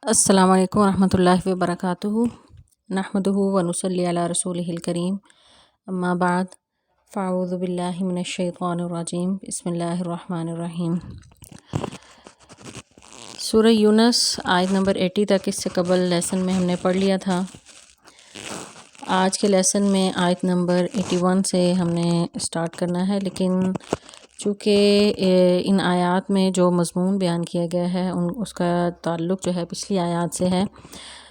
السلام علیکم ورحمۃ اللہ وبرکاتہ نحمدہ ونصلی علی رسولہ الکریم اما بعد فاعوذ باللہ من الشیطان الرجیم بسم اللہ الرحمن الرحیم۔ سورہ یونس آیت نمبر 80 تک اس سے قبل لیسن میں ہم نے پڑھ لیا تھا۔ آج کے لیسن میں آیت نمبر 81 سے ہم نے سٹارٹ کرنا ہے، لیکن چونکہ ان آیات میں جو مضمون بیان کیا گیا ہے اس کا تعلق جو ہے پچھلی آیات سے ہے،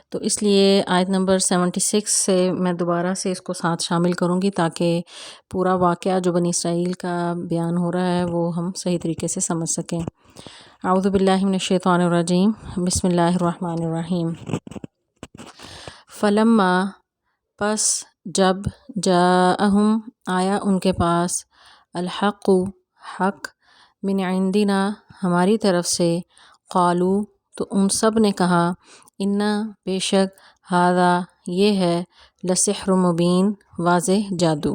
تو اس لیے آیت نمبر 76 سے میں دوبارہ سے اس کو ساتھ شامل کروں گی تاکہ پورا واقعہ جو بنی اسرائیل کا بیان ہو رہا ہے وہ ہم صحیح طریقے سے سمجھ سکیں۔ اعوذ باللہ من الشیطان الرجیم بسم اللہ الرحمن الرحیم۔ فلما پس جب جاءہم آیا ان کے پاس الحق حق من عندنا ہماری طرف سے، قالو تو ان سب نے کہا، انا بے شک ھذا یہ ہے لسحر مبین واضح جادو۔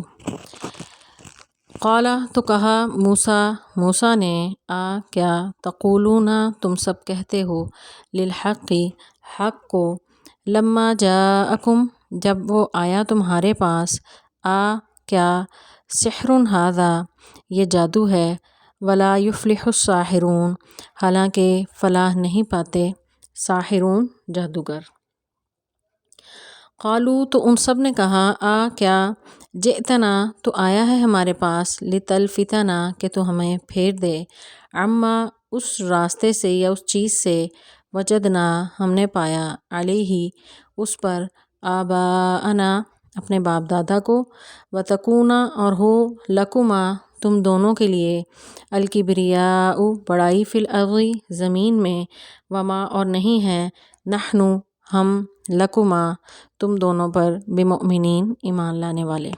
قالا تو کہا موسیٰ نے، کیا تقولون تم سب کہتے ہو، للحق حق کو، لما جاءکم جب وہ آیا تمہارے پاس، کیا سحر ھذا یہ جادو ہے، ولا یفلح الساحرون حالانکہ فلاح نہیں پاتے ساحرون جادوگر۔ قالو تو ان سب نے کہا، کیا جئتنا تو آیا ہے ہمارے پاس، لتلفتنا کہ تو ہمیں پھیر دے، عما اس راستے سے یا اس چیز سے، وجدنا ہم نے پایا، علیہ اس پر، آباءنا اپنے باپ دادا کو، وتکونا اور ہو، لکما تم دونوں کے لیے، الکبریاء بڑائی فی الارض زمین میں، وما اور نہیں ہے، نحن ہم، لکما تم دونوں پر، بمؤمنین ایمان لانے والے۔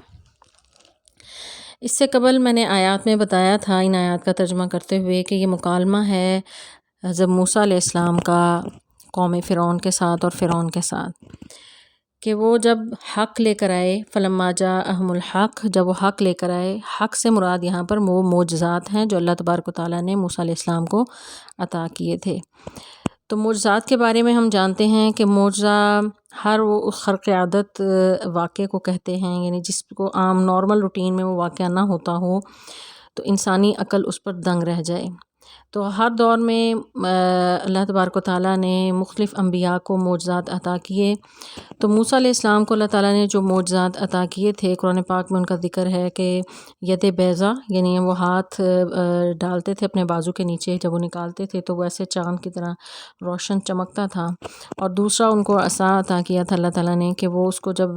اس سے قبل میں نے آیات میں بتایا تھا ان آیات کا ترجمہ کرتے ہوئے کہ یہ مکالمہ ہے حضرت موسیٰ علیہ السلام کا قوم فرعون کے ساتھ اور فرعون کے ساتھ، کہ وہ جب حق لے کر آئے، فلما جاءہم الحق جب وہ حق لے کر آئے، حق سے مراد یہاں پر وہ معجزات ہیں جو اللہ تبارک و تعالیٰ نے موسیٰ علیہ السلام کو عطا کیے تھے۔ تو معجزات کے بارے میں ہم جانتے ہیں کہ معجزہ ہر وہ خرق عادت واقعے کو کہتے ہیں، یعنی جس کو عام نارمل روٹین میں وہ واقعہ نہ ہوتا ہو تو انسانی عقل اس پر دنگ رہ جائے۔ تو ہر دور میں اللہ تبارک و تعالیٰ نے مختلف انبیاء کو معجزات عطا کیے۔ تو موسیٰ علیہ السلام کو اللہ تعالیٰ نے جو معجزات عطا کیے تھے، قرآن پاک میں ان کا ذکر ہے کہ ید بیضا، یعنی وہ ہاتھ ڈالتے تھے اپنے بازو کے نیچے، جب وہ نکالتے تھے تو وہ ایسے چاند کی طرح روشن چمکتا تھا، اور دوسرا ان کو عصا عطا کیا تھا اللہ تعالیٰ نے کہ وہ اس کو جب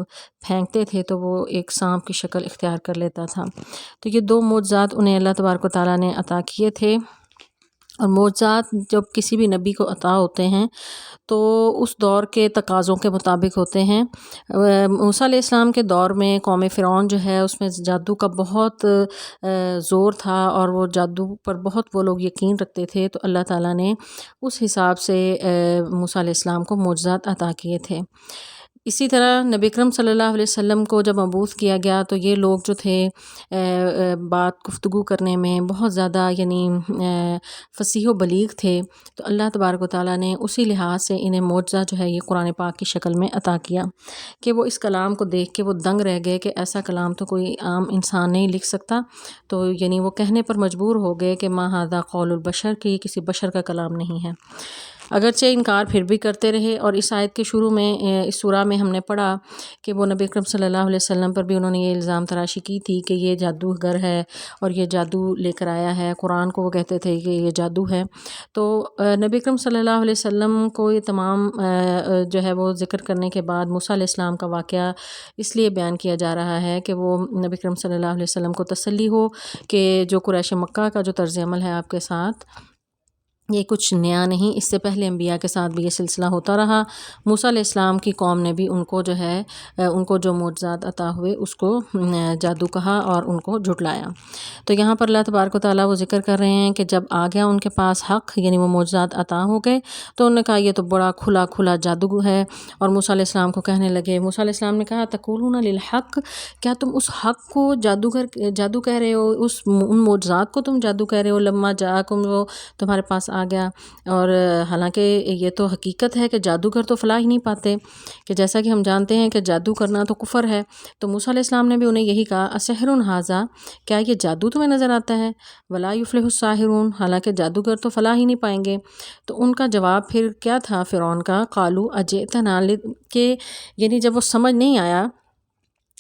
پھینکتے تھے تو وہ ایک سانپ کی شکل اختیار کر لیتا تھا۔ تو یہ دو معجزات انہیں اللہ تبارک و تعالیٰ نے عطا کیے تھے، اور معجزات جب کسی بھی نبی کو عطا ہوتے ہیں تو اس دور کے تقاضوں کے مطابق ہوتے ہیں۔ موسیٰ علیہ السلام کے دور میں قوم فرعون جو ہے اس میں جادو کا بہت زور تھا، اور وہ جادو پر بہت وہ لوگ یقین رکھتے تھے، تو اللہ تعالیٰ نے اس حساب سے موسیٰ علیہ السلام کو معجزات عطا کیے تھے۔ اسی طرح نبی اکرم صلی اللہ علیہ وسلم کو جب مبعوث کیا گیا تو یہ لوگ جو تھے بات گفتگو کرنے میں بہت زیادہ یعنی فصیح و بلیغ تھے، تو اللہ تبارک و تعالیٰ نے اسی لحاظ سے انہیں معجزہ جو ہے یہ قرآن پاک کی شکل میں عطا کیا کہ وہ اس کلام کو دیکھ کے وہ دنگ رہ گئے کہ ایسا کلام تو کوئی عام انسان نہیں لکھ سکتا، تو یعنی وہ کہنے پر مجبور ہو گئے کہ ما ھذا قول البشر، کہ یہ کسی بشر کا کلام نہیں ہے، اگرچہ انکار پھر بھی کرتے رہے۔ اور اس آیت کے شروع میں اس سورہ میں ہم نے پڑھا کہ وہ نبی اکرم صلی اللہ علیہ وسلم پر بھی انہوں نے یہ الزام تراشی کی تھی کہ یہ جادوگر ہے اور یہ جادو لے کر آیا ہے، قرآن کو وہ کہتے تھے کہ یہ جادو ہے۔ تو نبی اکرم صلی اللہ علیہ وسلم کو یہ تمام جو ہے وہ ذکر کرنے کے بعد موسیٰ علیہ السلام کا واقعہ اس لیے بیان کیا جا رہا ہے کہ وہ نبی اکرم صلی اللہ علیہ وسلم کو تسلی ہو کہ جو قریش مکہ کا جو طرز عمل ہے آپ کے ساتھ، یہ کچھ نیا نہیں، اس سے پہلے انبیاء کے ساتھ بھی یہ سلسلہ ہوتا رہا۔ موسیٰ علیہ السلام کی قوم نے بھی ان کو جو ہے ان کو جو معجزات عطا ہوئے اس کو جادو کہا اور ان کو جھٹلایا۔ تو یہاں پر اللہ تبارک و تعالیٰ وہ ذکر کر رہے ہیں کہ جب آ گیا ان کے پاس حق، یعنی وہ معجزات عطا ہو گئے، تو انہوں نے کہا یہ تو بڑا کھلا جادو ہے، اور موسیٰ علیہ السلام کو کہنے لگے، موسیٰ علیہ السلام نے کہا تقولون للحق، کیا تم اس حق کو جادو کہہ رہے ہو، ان معجزات کو تم جادو کہہ رہے ہو، لما جاءکم وہ تمہارے پاس آ گیا، اور حالانکہ یہ تو حقیقت ہے کہ جادوگر تو فلاح ہی نہیں پاتے، کہ جیسا کہ ہم جانتے ہیں کہ جادو کرنا تو کفر ہے۔ تو موسیٰ علیہ السلام نے بھی انہیں یہی کہا، اسحر ھذا، کیا یہ جادو تمہیں نظر آتا ہے؟ ولا یفلح الساحرون، حالانکہ جادوگر تو فلاح ہی نہیں پائیں گے۔ تو ان کا جواب پھر کیا تھا فرعون کا، قالوا اجئتنا، کہ یعنی جب وہ سمجھ نہیں آیا،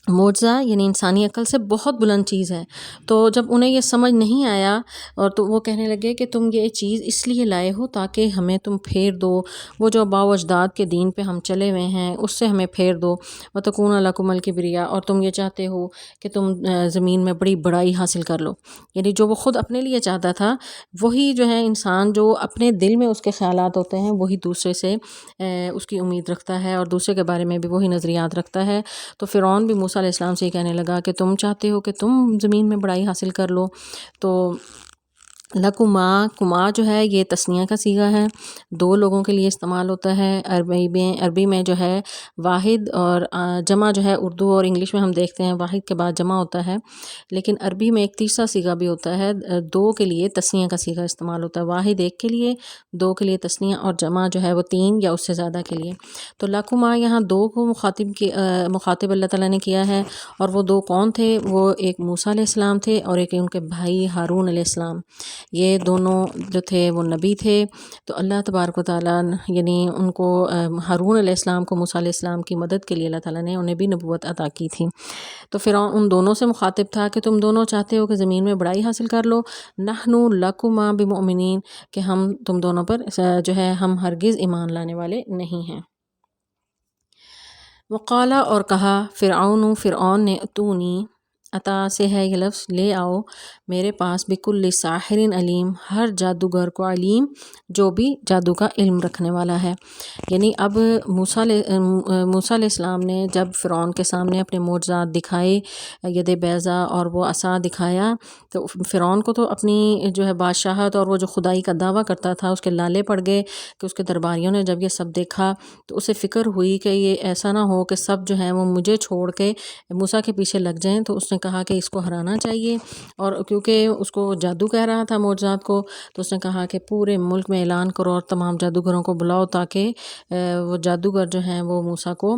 معجزہ یعنی انسانی عقل سے بہت بلند چیز ہے، تو جب انہیں یہ سمجھ نہیں آیا، اور تو وہ کہنے لگے کہ تم یہ چیز اس لیے لائے ہو تاکہ ہمیں تم پھیر دو، وہ جو آباء و اجداد کے دین پہ ہم چلے ہوئے ہیں اس سے ہمیں پھیر دو، وَتَكُونَ لَكُمُ الْكِبْرِيَاءُ، اور تم یہ چاہتے ہو کہ تم زمین میں بڑی بڑائی حاصل کر لو، یعنی جو وہ خود اپنے لیے چاہتا تھا وہی جو ہے انسان جو اپنے دل میں اس کے خیالات ہوتے ہیں وہی دوسرے سے اس کی امید رکھتا ہے، اور دوسرے کے بارے میں بھی وہی نظریات رکھتا ہے۔ تو فرعون بھی موسیٰ علیہ السلام سے یہ کہنے لگا کہ تم چاہتے ہو کہ تم زمین میں بڑائی حاصل کر لو۔ تو لکما، کما جو ہے یہ تثنیہ کا صیغہ ہے، دو لوگوں کے لیے استعمال ہوتا ہے۔ عربی میں جو ہے واحد اور جمع جو ہے، اردو اور انگلش میں ہم دیکھتے ہیں واحد کے بعد جمع ہوتا ہے، لیکن عربی میں ایک تیسرا صیغہ بھی ہوتا ہے، دو کے لیے تثنیہ کا صیغہ استعمال ہوتا ہے، واحد ایک کے لیے، دو کے لیے تثنیہ، اور جمع جو ہے وہ تین یا اس سے زیادہ کے لیے۔ تو لکما یہاں دو کو مخاطب اللہ تعالیٰ نے کیا ہے، اور وہ دو کون تھے؟ وہ ایک موسیٰ علیہ السلام تھے اور ایک ان کے بھائی ہارون علیہ السلام، یہ دونوں جو تھے وہ نبی تھے۔ تو اللہ تبارک و تعالیٰ یعنی ان کو ہارون علیہ السلام کو موسیٰ علیہ السلام کی مدد کے لیے اللہ تعالیٰ نے انہیں بھی نبوت عطا کی تھی۔ تو فرعون ان دونوں سے مخاطب تھا کہ تم دونوں چاہتے ہو کہ زمین میں بڑائی حاصل کر لو، نحن لکما بمؤمنین، کہ ہم تم دونوں پر جو ہے ہم ہرگز ایمان لانے والے نہیں ہیں۔ وقالا، اور کہا، فرعون نے، اتونی، عطا سے ہے یہ لفظ، لے آؤ میرے پاس، بکل ساحر علیم، ہر جادوگر کو علیم جو بھی جادو کا علم رکھنے والا ہے۔ یعنی اب موسیٰ علیہ السلام نے جب فرعون کے سامنے اپنے معجزات دکھائے، ید بیضا اور وہ عصا دکھایا، تو فرعون کو تو اپنی جو ہے بادشاہت اور وہ جو خدائی کا دعویٰ کرتا تھا اس کے لالے پڑ گئے، کہ اس کے درباریوں نے جب یہ سب دیکھا تو اسے فکر ہوئی کہ یہ ایسا نہ ہو کہ سب جو ہیں وہ مجھے چھوڑ کے موسیٰ کے پیچھے لگ جائیں۔ تو اس نے کہا کہ اس کو ہرانا چاہیے، اور کیونکہ اس کو جادو کہہ رہا تھا معجزات کو، تو اس نے کہا کہ پورے ملک میں اعلان کرو اور تمام جادوگروں کو بلاؤ تاکہ وہ جادوگر جو ہیں وہ موسیٰ کو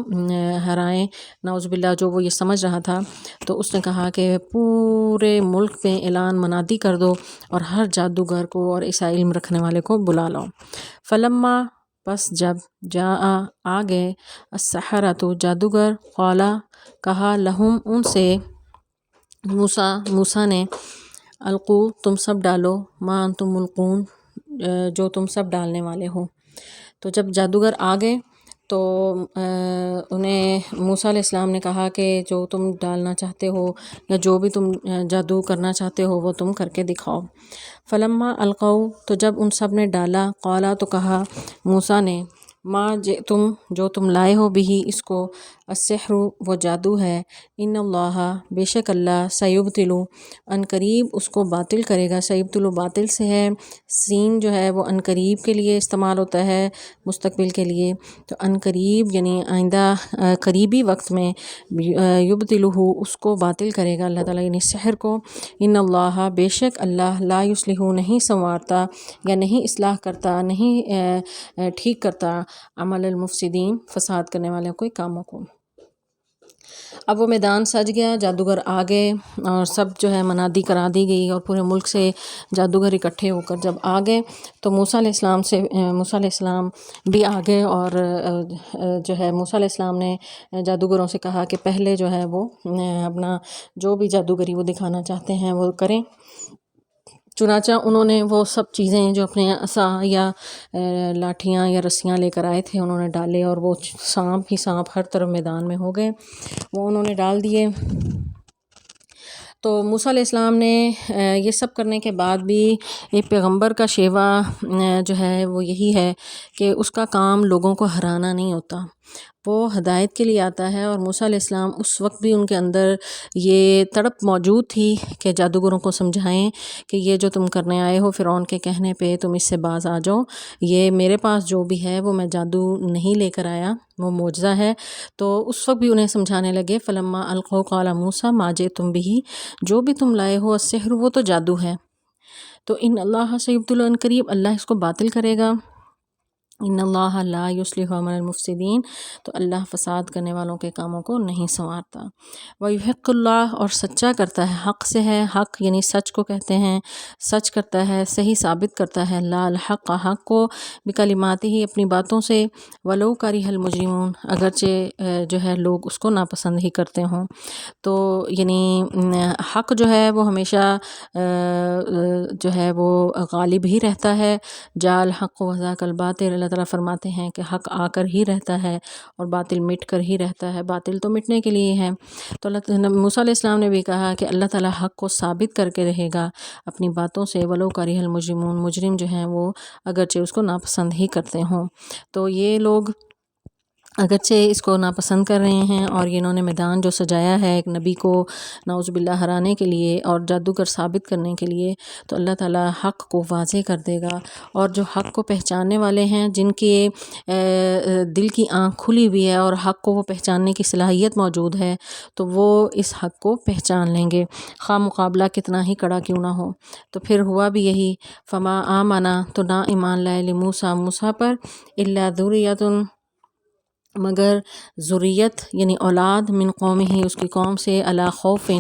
ہرائیں، نعوذ باللہ، جو وہ یہ سمجھ رہا تھا۔ تو اس نے کہا کہ پورے ملک میں اعلان منادی کر دو اور ہر جادوگر کو اور اس علم رکھنے والے کو بلا لاؤ۔ فلما، پس جب، آ گئے، السحرۃ، جادوگر، قالا، کہا، لہم، ان سے، موسیٰ نے، القو، تم سب ڈالو، ما انتم ملقون، جو تم سب ڈالنے والے ہو۔ تو جب جادوگر آ گئے تو انہیں موسیٰ علیہ السلام نے کہا کہ جو تم ڈالنا چاہتے ہو یا جو بھی تم جادو کرنا چاہتے ہو وہ تم کر کے دکھاؤ۔ فلما القوا، تو جب ان سب نے ڈالا، قالا، تو کہا موسیٰ نے، ما جئتم، جو تم لائے ہو، بھی اس کو، السحر، وہ جادو ہے، ان اللہ، بے شک اللہ، سیبطل، ان قریب اس کو باطل کرے گا۔ سیبطل باطل سے ہے، سین جو ہے وہ ان قریب کے لیے استعمال ہوتا ہے، مستقبل کے لیے، تو ان قریب یعنی آئندہ قریبی وقت میں، یبطلہ، اس کو باطل کرے گا اللہ تعالیٰ، یعنی سحر کو، ان اللہ، بے شک اللہ، لا یصلح، نہیں سنوارتا یا نہیں اصلاح کرتا، نہیں ٹھیک کرتا، عمل المفسدین، فساد کرنے والے کوئی کاموں کو۔ اب وہ میدان سج گیا، جادوگر آ گئے اور سب جو ہے منادی کرا دی گئی، اور پورے ملک سے جادوگر اکٹھے ہو کر جب آ گئے تو موسیٰ علیہ السلام بھی آ گئے، اور جو ہے موسیٰ علیہ السلام نے جادوگروں سے کہا کہ پہلے جو ہے وہ اپنا جو بھی جادوگری وہ دکھانا چاہتے ہیں وہ کریں۔ چنانچہ انہوں نے وہ سب چیزیں جو اپنے عصا یا لاٹھیاں یا رسیاں لے کر آئے تھے انہوں نے ڈالے، اور وہ سانپ ہی سانپ ہر طرف میدان میں ہو گئے، وہ انہوں نے ڈال دیے۔ تو موسیٰ علیہ السلام نے یہ سب کرنے کے بعد بھی ایک پیغمبر کا شیوا جو ہے وہ یہی ہے کہ اس کا کام لوگوں کو ہرانا نہیں ہوتا، وہ ہدایت کے لیے آتا ہے۔ اور موسیٰ علیہ السلام اس وقت بھی ان کے اندر یہ تڑپ موجود تھی کہ جادوگروں کو سمجھائیں کہ یہ جو تم کرنے آئے ہو فرعون کے کہنے پہ تم اس سے باز آ جاؤ، یہ میرے پاس جو بھی ہے وہ میں جادو نہیں لے کر آیا، وہ معجزہ ہے۔ تو اس وقت بھی انہیں سمجھانے لگے، فلما القوا قال موسیٰ ما جئتم بہ، جو بھی تم لائے ہو، السحر، وہ تو جادو ہے، تو ان اللہ سیبطل، ان قریب اللہ اس کو باطل کرے گا. ان اللہ لا یصلح عمل المفسدین، تو اللہ فساد کرنے والوں کے کاموں کو نہیں سنوارتا. ویحق اللہ، اور سچا کرتا ہے، حق سے ہے، حق یعنی سچ کو کہتے ہیں، سچ کرتا ہے، صحیح ثابت کرتا ہے اللہ الحق، حق کو، بکلماتی ہی اپنی باتوں سے، ولو کرہ المجرمون، اگرچہ جو ہے لوگ اس کو ناپسند ہی کرتے ہوں. تو یعنی حق جو ہے وہ ہمیشہ جو ہے وہ غالب ہی رہتا ہے. جاء الحق وزهق الباطل، اللہ تعالیٰ فرماتے ہیں کہ حق آ کر ہی رہتا ہے اور باطل مٹ کر ہی رہتا ہے، باطل تو مٹنے کے لیے ہے. تو موسیٰ علیہ السلام نے بھی کہا کہ اللہ تعالیٰ حق کو ثابت کر کے رہے گا اپنی باتوں سے، ولو کرہ المجرمون، مجرم جو ہیں وہ اگرچہ اس کو ناپسند ہی کرتے ہوں. تو یہ لوگ اگرچہ اس کو ناپسند کر رہے ہیں، اور انہوں نے میدان جو سجایا ہے ایک نبی کو نعوذ باللہ ہرانے کے لیے اور جادوگر ثابت کرنے کے لیے، تو اللہ تعالیٰ حق کو واضح کر دے گا. اور جو حق کو پہچاننے والے ہیں، جن کے دل کی آنکھ کھلی ہوئی ہے اور حق کو وہ پہچاننے کی صلاحیت موجود ہے، تو وہ اس حق کو پہچان لیں گے، خواہ مقابلہ کتنا ہی کڑا کیوں نہ ہو. تو پھر ہوا بھی یہی، فما آمنا، تو نہ ایمان لائے، لموسیٰ، موسیٰ پر، الا ذریۃ، مگر ذریت یعنی اولاد، من قومہ، اس کی قوم سے، علی خوف،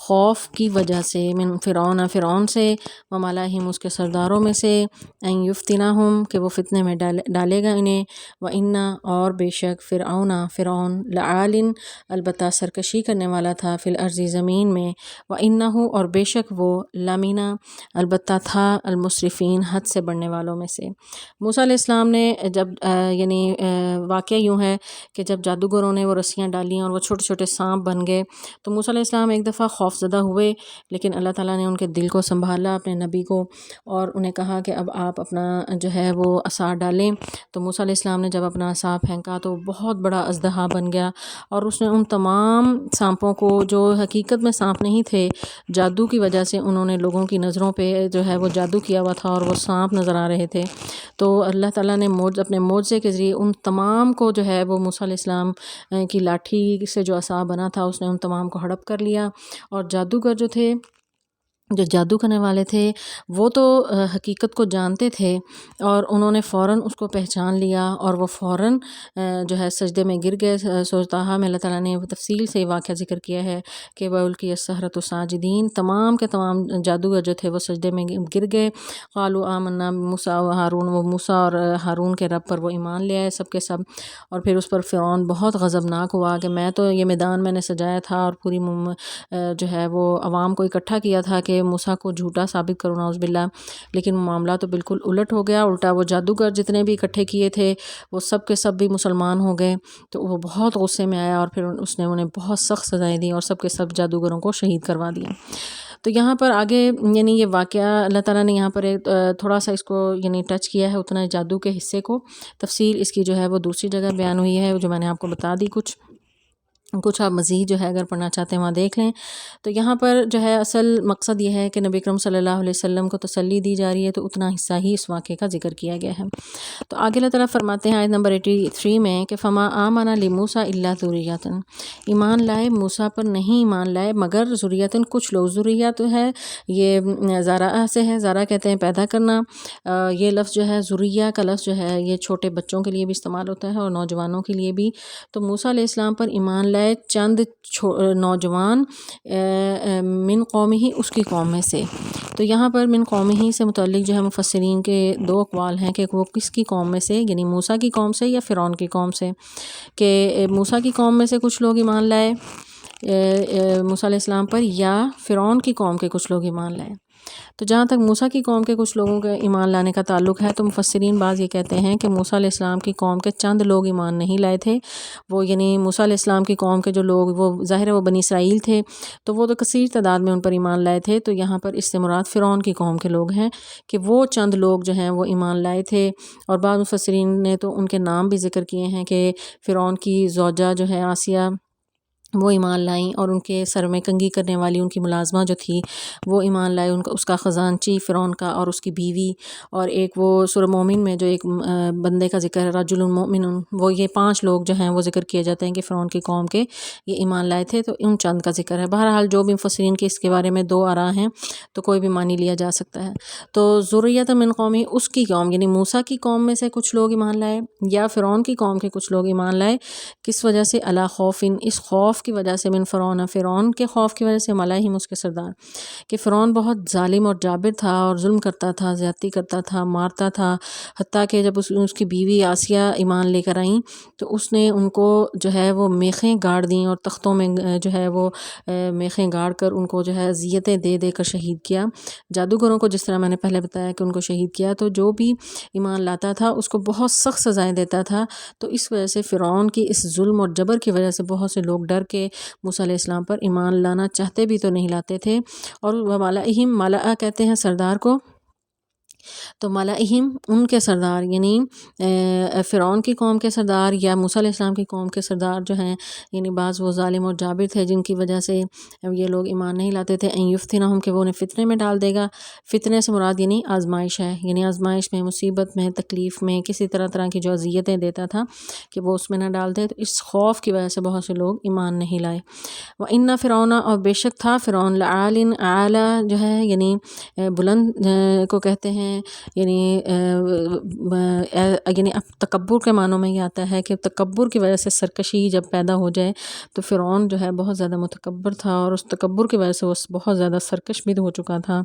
خوف کی وجہ سے، من فرعون، فرعون سے، وملئہم، اس کے سرداروں میں سے، ان یفتنہم، کہ وہ فتنے میں ڈالے گا انہیں، وَإِنَّ، اور بے شک، فرعون لعال، البتہ سرکشی کرنے والا تھا، فی الارض، زمین میں، وَإِنَّهُ، اور بے شک وہ، لمن، البتہ تھا، المسرفین، حد سے بڑھنے والوں میں سے. موسیٰ علیہ السلام نے جب یعنی واقعہ یوں ہے کہ جب جادوگروں نے وہ رسیاں ڈالیں اور وہ چھوٹے چھوٹے سانپ بن گئے، تو موسیٰ علیہ السلام ایک دفعہ خوف زدہ ہوئے، لیکن اللہ تعالیٰ نے ان کے دل کو سنبھالا، اپنے نبی کو، اور انہیں کہا کہ اب آپ اپنا جو ہے وہ عصا ڈالیں. تو موسیٰ علیہ السلام نے جب اپنا عصا پھینکا تو بہت بڑا اژدہا بن گیا، اور اس نے ان تمام سانپوں کو، جو حقیقت میں سانپ نہیں تھے، جادو کی وجہ سے انہوں نے لوگوں کی نظروں پہ جو ہے وہ جادو کیا ہوا تھا اور وہ سانپ نظر آ رہے تھے، تو اللہ تعالیٰ نے اپنے معجزے کے ذریعے ان تمام کو جو ہے وہ موسیٰ علیہ السلام کی لاٹھی سے جو عصا بنا تھا، اس نے ان تمام کو ہڑپ کر لیا. اور جادوگر جو تھے، جو جادو کرنے والے تھے، وہ تو حقیقت کو جانتے تھے، اور انہوں نے فوراً اس کو پہچان لیا، اور وہ فوراً جو ہے سجدے میں گر گئے. سورۃ طٰہٰ میں اللہ تعالیٰ نے تفصیل سے واقعہ ذکر کیا ہے کہ وَأُلْقِيَ السَّحَرَةُ ساجدین، تمام کے تمام جادوگر جو تھے وہ سجدے میں گر گئے. قالوا آمنا بموسیٰ وہارون، وہ موسیٰ اور ہارون کے رب پر وہ ایمان لے آئے سب کے سب. اور پھر اس پر فرعون بہت غضبناک ہوا کہ میں تو یہ میدان میں نے سجایا تھا اور پوری جو ہے وہ عوام کو اکٹھا کیا تھا کہ موسیٰ کو جھوٹا ثابت کرو، نعوذ باللہ، لیکن معاملہ تو بالکل الٹ ہو گیا. الٹا وہ جادوگر جتنے بھی اکٹھے کیے تھے وہ سب کے سب بھی مسلمان ہو گئے. تو وہ بہت غصے میں آیا، اور پھر اس نے انہیں بہت سخت سزائیں دیں اور سب کے سب جادوگروں کو شہید کروا دیا. تو یہاں پر آگے یعنی یہ واقعہ اللہ تعالیٰ نے یہاں پر تھوڑا سا اس کو یعنی ٹچ کیا ہے، اتنا جادو کے حصے کو، تفصیل اس کی جو ہے وہ دوسری جگہ بیان ہوئی ہے، جو میں نے آپ کو بتا دی. کچھ آپ مزید جو ہے اگر پڑھنا چاہتے ہیں وہاں دیکھ لیں. تو یہاں پر جو ہے اصل مقصد یہ ہے کہ نبی اکرم صلی اللہ علیہ وسلم کو تسلی دی جا رہی ہے، تو اتنا حصہ ہی اس واقعے کا ذکر کیا گیا ہے. تو آگے اللہ تعالیٰ فرماتے ہیں آیت نمبر 83 میں کہ فما آمن لموسیٰ الا ذریۃ، ایمان لائے موسیٰ پر نہیں ایمان لائے مگر ذریۃ، کچھ لوگ. ذریۃ ہے یہ زارع سے ہے، زارع کہتے ہیں پیدا کرنا. یہ لفظ جو ہے ذریہ کا لفظ جو ہے یہ چھوٹے بچوں کے لیے بھی استعمال ہوتا ہے اور نوجوانوں کے لیے بھی. تو موسیٰ علیہ السلام پر ایمان لائے چند نوجوان، من قوم ہی، اس کی قوم میں سے. تو یہاں پر من قوم ہی سے متعلق جو ہے مفسرین کے دو اقوال ہیں کہ وہ کس کی قوم میں سے، یعنی موسیٰ کی قوم سے یا فرعون کی قوم سے. کہ موسیٰ کی قوم میں سے کچھ لوگ ایمان لائے موسیٰ علیہ السلام پر، یا فرعون کی قوم کے کچھ لوگ ایمان لائے. تو جہاں تک موسیٰ کی قوم کے کچھ لوگوں کے ایمان لانے کا تعلق ہے، تو مفسرین بعض یہ کہتے ہیں کہ موسیٰ علیہ السلام کی قوم کے چند لوگ ایمان نہیں لائے تھے. وہ یعنی موسیٰ علیہ السلام کی قوم کے جو لوگ، وہ ظاہر ہے وہ بنی اسرائیل تھے، تو وہ تو کثیر تعداد میں ان پر ایمان لائے تھے. تو یہاں پر اس سے مراد فرعون کی قوم کے لوگ ہیں کہ وہ چند لوگ جو ہیں وہ ایمان لائے تھے. اور بعض مفسرین نے تو ان کے نام بھی ذکر کیے ہیں کہ فرعون کی زوجہ جو ہے آسیہ وہ ایمان لائیں، اور ان کے سر میں کنگھی کرنے والی ان کی ملازمہ جو تھی وہ ایمان لائے، ان کا اس کا خزانچی فرعون کا اور اس کی بیوی، اور ایک وہ سورہ مومن میں جو ایک بندے کا ذکر ہے رجل مومن، وہ یہ 5 لوگ جو ہیں وہ ذکر کیے جاتے ہیں کہ فرعون کی قوم کے یہ ایمان لائے تھے، تو ان چند کا ذکر ہے۔ بہرحال جو بھی مفسرین کے اس کے بارے میں 2 آراء ہیں تو کوئی بھی مانی لیا جا سکتا ہے۔ تو ذریۃ من قومی، اس کی قوم یعنی موسیٰ کی قوم میں سے کچھ لوگ ایمان لائے، یا فرعون کی قوم کے کچھ لوگ ایمان لائے، کس وجہ سے؟ علی خوف، اس خوف کی وجہ سے، من فرعون کے خوف کی وجہ سے، ملائہم اس کے سردار، کہ فرعون بہت ظالم اور جابر تھا اور ظلم کرتا تھا، زیادتی کرتا تھا، مارتا تھا، حتیٰ کہ جب اس کی بیوی آسیہ ایمان لے کر آئیں تو اس نے ان کو جو ہے وہ میخیں گاڑ دیں، اور تختوں میں جو ہے وہ میخیں گاڑ کر ان کو جو ہے اذیتیں دے دے کر شہید کیا۔ جادوگروں کو جس طرح میں نے پہلے بتایا کہ ان کو شہید کیا، تو جو بھی ایمان لاتا تھا اس کو بہت سخت سزائیں دیتا تھا۔ تو اس وجہ سے فرعون کی اس ظلم اور جبر کی وجہ سے بہت سے لوگ ڈر کے موسیٰ علیہ السلام پر ایمان لانا چاہتے بھی تو نہیں لاتے تھے۔ اور وَمَلَئِهِمْ، ملأ کہتے ہیں سردار کو، تو ملائہم ان کے سردار، یعنی فرعون کی قوم کے سردار یا موسیٰ علیہ السلام کی قوم کے سردار جو ہیں، یعنی بعض وہ ظالم اور جابر تھے جن کی وجہ سے یہ لوگ ایمان نہیں لاتے تھے، ان یفتنہم، کہ وہ انہیں فتنے میں ڈال دے گا۔ فتنے سے مراد یعنی آزمائش ہے، یعنی آزمائش میں، مصیبت میں، تکلیف میں، کسی طرح کی جو اذیتیں دیتا تھا کہ وہ اس میں نہ ڈال دے، تو اس خوف کی وجہ سے بہت سے لوگ ایمان نہیں لائے۔ وَإِنَّ فرعون، اور بے شک تھا فرعون، لعال، اعلیٰ جو ہے یعنی بلند کو کہتے ہیں، یعنی اب تکبر کے معنوں میں یہ آتا ہے کہ تکبر کی وجہ سے سرکشی جب پیدا ہو جائے تو فرعون جو ہے بہت زیادہ متکبر تھا، اور اس تکبر کی وجہ سے وہ بہت زیادہ سرکش بھی ہو چکا تھا،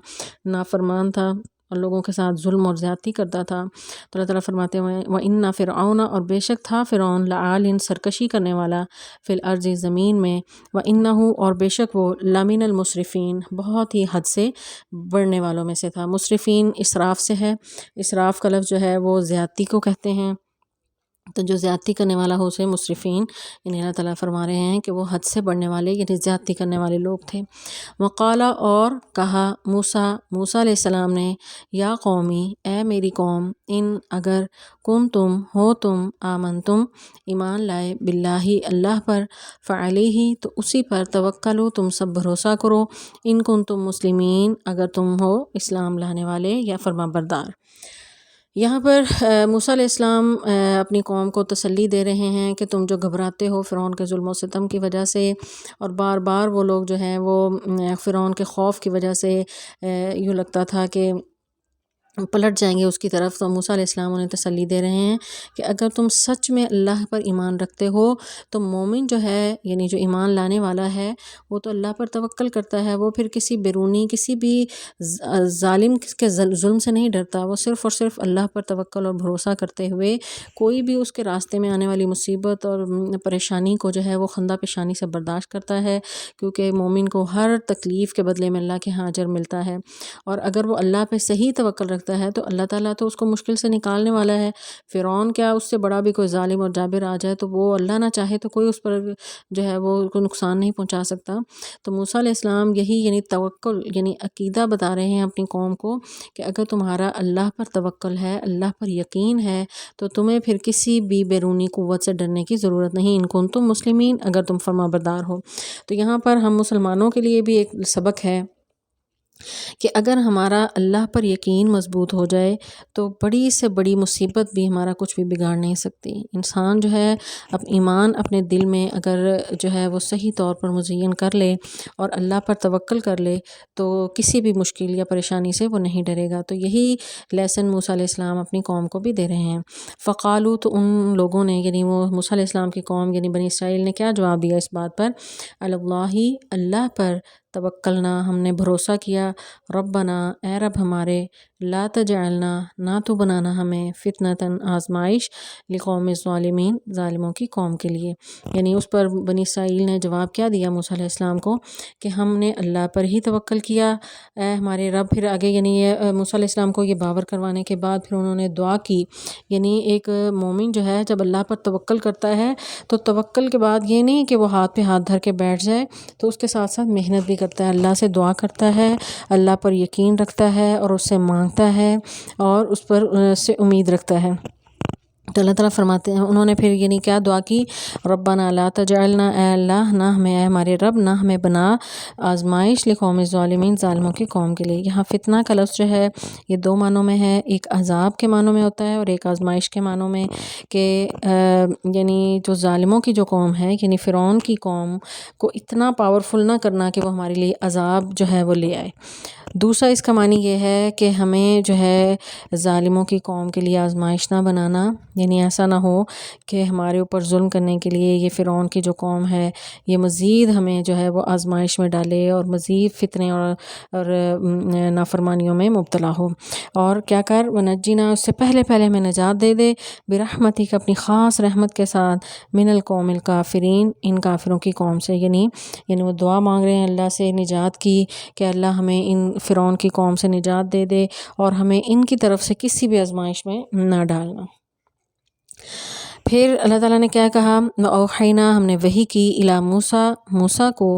نافرمان تھا اور لوگوں کے ساتھ ظلم اور زیادتی کرتا تھا۔ تو اللہ تعالیٰ فرماتے ہیں وَإِنَّ فرعون، اور بے شک تھا فرعون، لعال، سرکشی کرنے والا، فی الارض، زمین میں، وَإِنَّهُ، اور بے شک وہ، لمن المسرفین، بہت ہی حد سے بڑھنے والوں میں سے تھا۔ مسرفین اسراف سے ہے، اسراف کا لفظ جو ہے وہ زیادتی کو کہتے ہیں، تو جو زیادتی کرنے والا ہو اسے مسرفین، یعنی اللہ تعالیٰ فرما رہے ہیں کہ وہ حد سے بڑھنے والے یعنی زیادتی کرنے والے لوگ تھے۔ وقال، اور کہا، موسیٰ علیہ السلام نے، یا قومی، اے میری قوم، ان اگر، تم آمنتم، ایمان لائے، باللہ، اللہ پر، فعلیہ، تو اسی پر، توکلوا، تم سب بھروسہ کرو، ان کنتم مسلمین، اگر تم ہو اسلام لانے والے یا فرما بردار۔ یہاں پر موسیٰ علیہ السلام اپنی قوم کو تسلی دے رہے ہیں کہ تم جو گھبراتے ہو فرعون کے ظلم و ستم کی وجہ سے، اور بار بار وہ لوگ جو ہیں وہ فرعون کے خوف کی وجہ سے یوں لگتا تھا کہ پلٹ جائیں گے اس کی طرف، تو موسیٰ علیہ السلام انہیں تسلی دے رہے ہیں کہ اگر تم سچ میں اللہ پر ایمان رکھتے ہو تو مومن جو ہے یعنی جو ایمان لانے والا ہے وہ تو اللہ پر توکل کرتا ہے، وہ پھر کسی بیرونی کسی بھی ظالم کے ظلم سے نہیں ڈرتا، وہ صرف اور صرف اللہ پر توکل اور بھروسہ کرتے ہوئے کوئی بھی اس کے راستے میں آنے والی مصیبت اور پریشانی کو جو ہے وہ خندہ پیشانی سے برداشت کرتا ہے، کیونکہ مومن کو ہر تکلیف کے بدلے میں اللہ کے ہاں اجر ملتا ہے، اور اگر وہ اللہ پہ صحیح توکل رکھتا ہے تو اللہ تعالیٰ تو اس کو مشکل سے نکالنے والا ہے۔ فرعون کیا، اس سے بڑا بھی کوئی ظالم اور جابر آ جائے تو وہ اللہ نہ چاہے تو کوئی اس پر جو ہے وہ کوئی نقصان نہیں پہنچا سکتا۔ تو موسیٰ علیہ السلام یہی یعنی توکل یعنی عقیدہ بتا رہے ہیں اپنی قوم کو کہ اگر تمہارا اللہ پر توکل ہے، اللہ پر یقین ہے، تو تمہیں پھر کسی بھی بیرونی قوت سے ڈرنے کی ضرورت نہیں، ان کنتم مسلمین، اگر تم فرما بردار ہو۔ تو یہاں پر ہم مسلمانوں کے لیے بھی ایک سبق ہے کہ اگر ہمارا اللہ پر یقین مضبوط ہو جائے تو بڑی سے بڑی مصیبت بھی ہمارا کچھ بھی بگاڑ نہیں سکتی۔ انسان جو ہے ایمان اپنے دل میں اگر جو ہے وہ صحیح طور پر مزین کر لے اور اللہ پر توکل کر لے تو کسی بھی مشکل یا پریشانی سے وہ نہیں ڈرے گا۔ تو یہی لیسن موسیٰ علیہ السلام اپنی قوم کو بھی دے رہے ہیں۔ فقالو، تو ان لوگوں نے یعنی وہ موسیٰ علیہ السلام کی قوم یعنی بنی اسرائیل نے کیا جواب دیا اس بات پر؟ اللہ، اللہ پر، توکلنا، ہم نے بھروسہ کیا، ربنا، اے رب ہمارے، لا تجعلنا، نہ تو بنانا ہمیں، فتنةً، آزمائش، لقوم الظالمین، ظالموں کی قوم کے لیے۔ یعنی اس پر بنی اسرائیل نے جواب کیا دیا موسیٰ علیہ السلام کو کہ ہم نے اللہ پر ہی توکل کیا، اے ہمارے رب۔ پھر آگے یعنی یہ موسیٰ علیہ السلام کو یہ باور کروانے کے بعد پھر انہوں نے دعا کی، یعنی ایک مومن جو ہے جب اللہ پر توکل کرتا ہے تو توکل کے بعد یہ نہیں کہ وہ ہاتھ پہ ہاتھ دھر کے بیٹھ جائے، تو اس کے ساتھ ساتھ محنت بھی کرتا ہے، اللہ سے دعا کرتا ہے، اللہ پر یقین رکھتا ہے اور اس سے مانگتا ہے اور اس پر سے امید رکھتا ہے۔ تو اللہ تعالیٰ فرماتے ہیں انہوں نے پھر یعنی کیا دعا کی، ربنا لا تجعلنا، اے اللہ نہ ہمیں، اے ہمارے رب نہ ہمیں بنا آزمائش لقوم الظالمین، ظالموں کی قوم کے لیے۔ یہاں فتنہ کا لفظ جو ہے یہ دو معنوں میں ہے، ایک عذاب کے معنوں میں ہوتا ہے اور ایک آزمائش کے معنوں میں، کہ یعنی جو ظالموں کی جو قوم ہے یعنی فرعون کی قوم کو اتنا پاورفل نہ کرنا کہ وہ ہمارے لیے عذاب جو ہے وہ لے آئے۔ دوسرا اس کا معنی یہ ہے کہ ہمیں جو ہے ظالموں کی قوم کے لیے آزمائش نہ بنانا، یعنی ایسا نہ ہو کہ ہمارے اوپر ظلم کرنے کے لیے یہ فرعون کی جو قوم ہے یہ مزید ہمیں جو ہے وہ آزمائش میں ڈالے اور مزید فتنے اور نافرمانیوں میں مبتلا ہو۔ اور کیا کر ونجینا، اس سے پہلے ہمیں نجات دے دے، برحمتک، اپنی خاص رحمت کے ساتھ، من القوم الکافرین، ان کافروں کی قوم سے، یعنی وہ دعا مانگ رہے ہیں اللہ سے نجات کی کہ اللہ ہمیں ان فرعون کی قوم سے نجات دے دے اور ہمیں ان کی طرف سے کسی بھی آزمائش میں نہ ڈالنا۔ پھر اللہ تعالیٰ نے کیا کہا، اوحینا، ہم نے وحی کی، الی موسیٰ کو،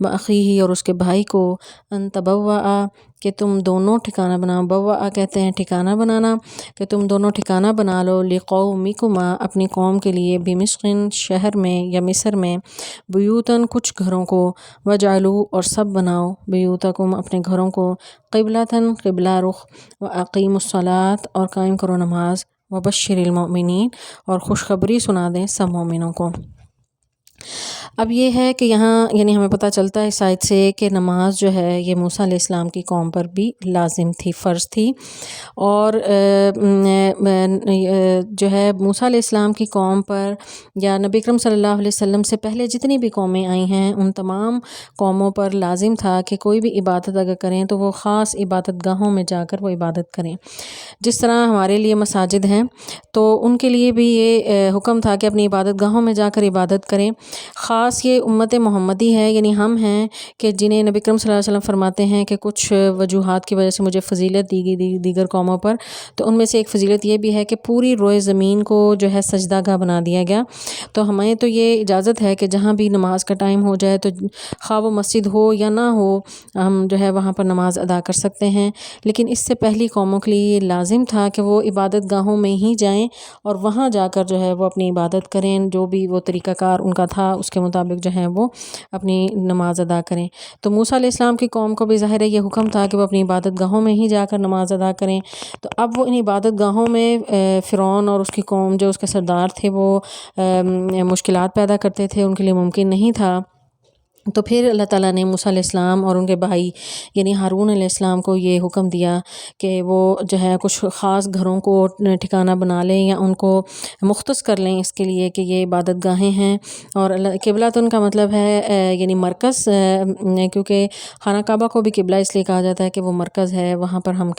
واخیہ، اور اس کے بھائی کو، ان تبوأ، کہ تم دونوں ٹھکانہ بناؤ، بوأ کہتے ہیں ٹھکانہ بنانا، کہ تم دونوں ٹھکانہ بنا لو، لقومکما، اپنی قوم کے لیے، بمصر، شہر میں یا مصر میں، بیوتاً، کچھ گھروں کو، وجعلوا، اور سب بناؤ، بیوتکم، اپنے گھروں کو، قبلۃً، قبلہ رخ، واقیموا الصلاۃ، اور قائم کرو نماز، وبشر المؤمنین، اور خوشخبری سنا دیں سب مومنوں کو۔ اب یہ ہے کہ یہاں یعنی ہمیں پتہ چلتا ہے اس آیت سے کہ نماز جو ہے یہ موسیٰ علیہ السلام کی قوم پر بھی لازم تھی، فرض تھی، اور جو ہے موسیٰ علیہ السلام کی قوم پر یا نبی اکرم صلی اللہ علیہ وسلم سے پہلے جتنی بھی قومیں آئی ہیں ان تمام قوموں پر لازم تھا کہ کوئی بھی عبادت اگر کریں تو وہ خاص عبادت گاہوں میں جا کر وہ عبادت کریں۔ جس طرح ہمارے لیے مساجد ہیں تو ان کے لیے بھی یہ حکم تھا کہ اپنی عبادت گاہوں میں جا کر عبادت کریں۔ خاص یہ امت محمدی ہے، یعنی ہم ہیں کہ جنہیں نبی اکرم صلی اللہ علیہ وسلم فرماتے ہیں کہ کچھ وجوہات کی وجہ سے مجھے فضیلت دی گئی دیگر قوموں پر، تو ان میں سے ایک فضیلت یہ بھی ہے کہ پوری روئے زمین کو جو ہے سجدہ گاہ بنا دیا گیا۔ تو ہمیں تو یہ اجازت ہے کہ جہاں بھی نماز کا ٹائم ہو جائے تو خواہ وہ مسجد ہو یا نہ ہو ہم جو ہے وہاں پر نماز ادا کر سکتے ہیں، لیکن اس سے پہلی قوموں کے لیے یہ لازم تھا کہ وہ عبادت گاہوں میں ہی جائیں اور وہاں جا کر جو ہے وہ اپنی عبادت کریں، جو بھی وہ طریقہ کار ان کا تھا اس کے مطابق جو ہے وہ اپنی نماز ادا کریں۔ تو موسیٰ علیہ السلام کی قوم کو بھی ظاہر ہے یہ حکم تھا کہ وہ اپنی عبادت گاہوں میں ہی جا کر نماز ادا کریں۔ تو اب وہ ان عبادت گاہوں میں فرعون اور اس کی قوم جو اس کے سردار تھے وہ مشکلات پیدا کرتے تھے، ان کے لیے ممکن نہیں تھا۔ تو پھر اللہ تعالیٰ نے موسیٰ علیہ السلام اور ان کے بھائی یعنی ہارون علیہ السلام کو یہ حکم دیا کہ وہ جو ہے کچھ خاص گھروں کو ٹھکانہ بنا لیں یا ان کو مختص کر لیں اس کے لیے کہ یہ عبادت گاہیں ہیں۔ اور قبلۃ ان کا مطلب ہے یعنی مرکز، کیونکہ خانہ کعبہ کو بھی قبلہ اس لیے کہا جاتا ہے کہ وہ مرکز ہے، وہاں پر ہم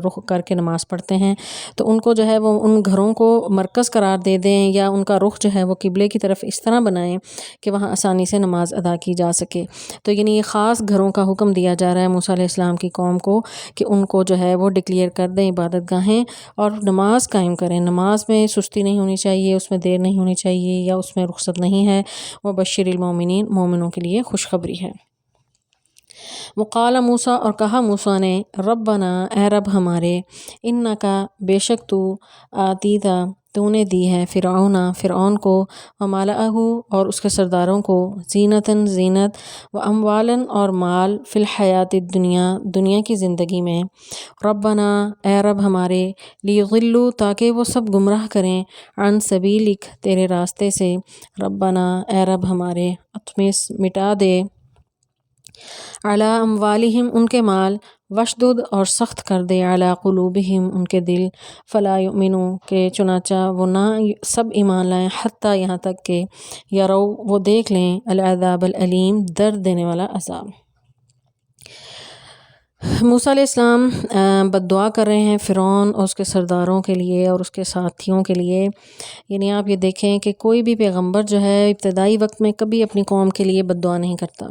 رخ کر کے نماز پڑھتے ہیں۔ تو ان کو جو ہے وہ ان گھروں کو مرکز قرار دے دیں یا ان کا رخ جو ہے وہ قبلے کی طرف اس طرح بنائیں کہ وہاں آسانی سے نماز ادا کی جا سکے۔ تو یعنی یہ خاص گھروں کا حکم دیا جا رہا ہے موسیٰ علیہ السلام کی قوم کو کہ ان کو جو ہے وہ ڈکلیئر کر دیں عبادت گاہیں اور نماز قائم کریں۔ نماز میں سستی نہیں ہونی چاہیے، اس میں دیر نہیں ہونی چاہیے یا اس میں رخصت نہیں ہے۔ وبشر المؤمنین، مومنوں کے لیے خوشخبری ہے۔ وقال موسیٰ، اور کہا موسیٰ نے، ربنا، اے رب ہمارے، انکا، بے شک تو، آتیتا، تو نے دی ہے، فرعون کو، وملأہ، اور اس کے سرداروں کو، زینتاً، زینت، واموالاً، اور مال، فی الحیات الدنیا، دنیا کی زندگی میں، ربنا، اے رب ہمارے، لیضلوا، تاکہ وہ سب گمراہ کریں، عن سبیلک، تیرے راستے سے، ربنا، اے رب ہمارے، اطمس، مٹا دے، علی اموالہم، ان کے مال، وشدد، اور سخت کر دے، علی قلوبہم، ان کے دل، فلا یؤمنوا، کہ چنانچہ وہ نہ سب ایمان لائیں، حتیٰ، یہاں تک کہ یرو، وہ دیکھ لیں، العذاب العلیم، درد دینے والا عذاب۔ موسیٰ علیہ السلام بد دعا کر رہے ہیں فرعون اور اس کے سرداروں کے لیے اور اس کے ساتھیوں کے لیے۔ یعنی آپ یہ دیکھیں کہ کوئی بھی پیغمبر جو ہے ابتدائی وقت میں کبھی اپنی قوم کے لیے بد دعا نہیں کرتا۔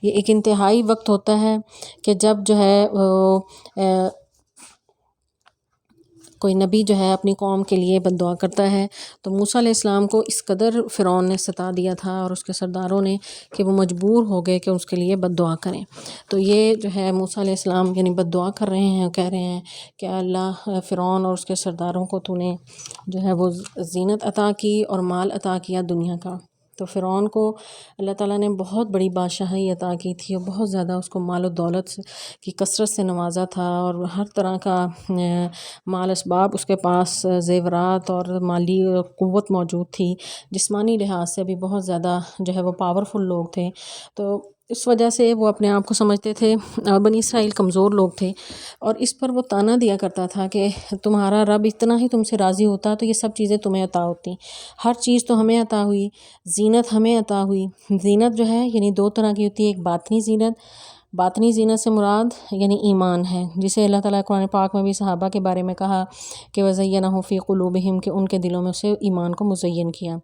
یہ ایک انتہائی وقت ہوتا ہے کہ جب جو ہے کوئی نبی جو ہے اپنی قوم کے لیے بد دعا کرتا ہے تو موسیٰ علیہ السلام کو اس قدر فرعون نے ستا دیا تھا اور اس کے سرداروں نے کہ وہ مجبور ہو گئے کہ اس کے لیے بد دعا کریں۔ تو یہ جو ہے موسیٰ علیہ السلام یعنی بد دعا کر رہے ہیں، کہہ رہے ہیں کہ اللہ فرعون اور اس کے سرداروں کو تو نے جو ہے وہ زینت عطا کی اور مال عطا کیا دنیا کا۔ تو فرعون کو اللہ تعالیٰ نے بہت بڑی بادشاہی عطا کی تھی اور بہت زیادہ اس کو مال و دولت کی کثرت سے نوازا تھا، اور ہر طرح کا مال اسباب اس کے پاس، زیورات اور مالی قوت موجود تھی، جسمانی لحاظ سے بھی بہت زیادہ جو ہے وہ پاورفل لوگ تھے۔ تو اس وجہ سے وہ اپنے آپ کو سمجھتے تھے، اور بنی اسرائیل کمزور لوگ تھے، اور اس پر وہ طعنہ دیا کرتا تھا کہ تمہارا رب اتنا ہی تم سے راضی ہوتا تو یہ سب چیزیں تمہیں عطا ہوتی، ہر چیز تو ہمیں عطا ہوئی، زینت ہمیں عطا ہوئی۔ زینت جو ہے یعنی دو طرح کی ہوتی ہے، ایک باطنی زینت، باطنی زینت سے مراد یعنی ایمان ہے، جسے اللہ تعالیٰ قرآن پاک میں بھی صحابہ کے بارے میں کہا کہ وَزَيَّنَهُ فِي قُلُوبِهِمْ، کہ ان کے دلوں میں اسے ایمان کو مزین کیا۔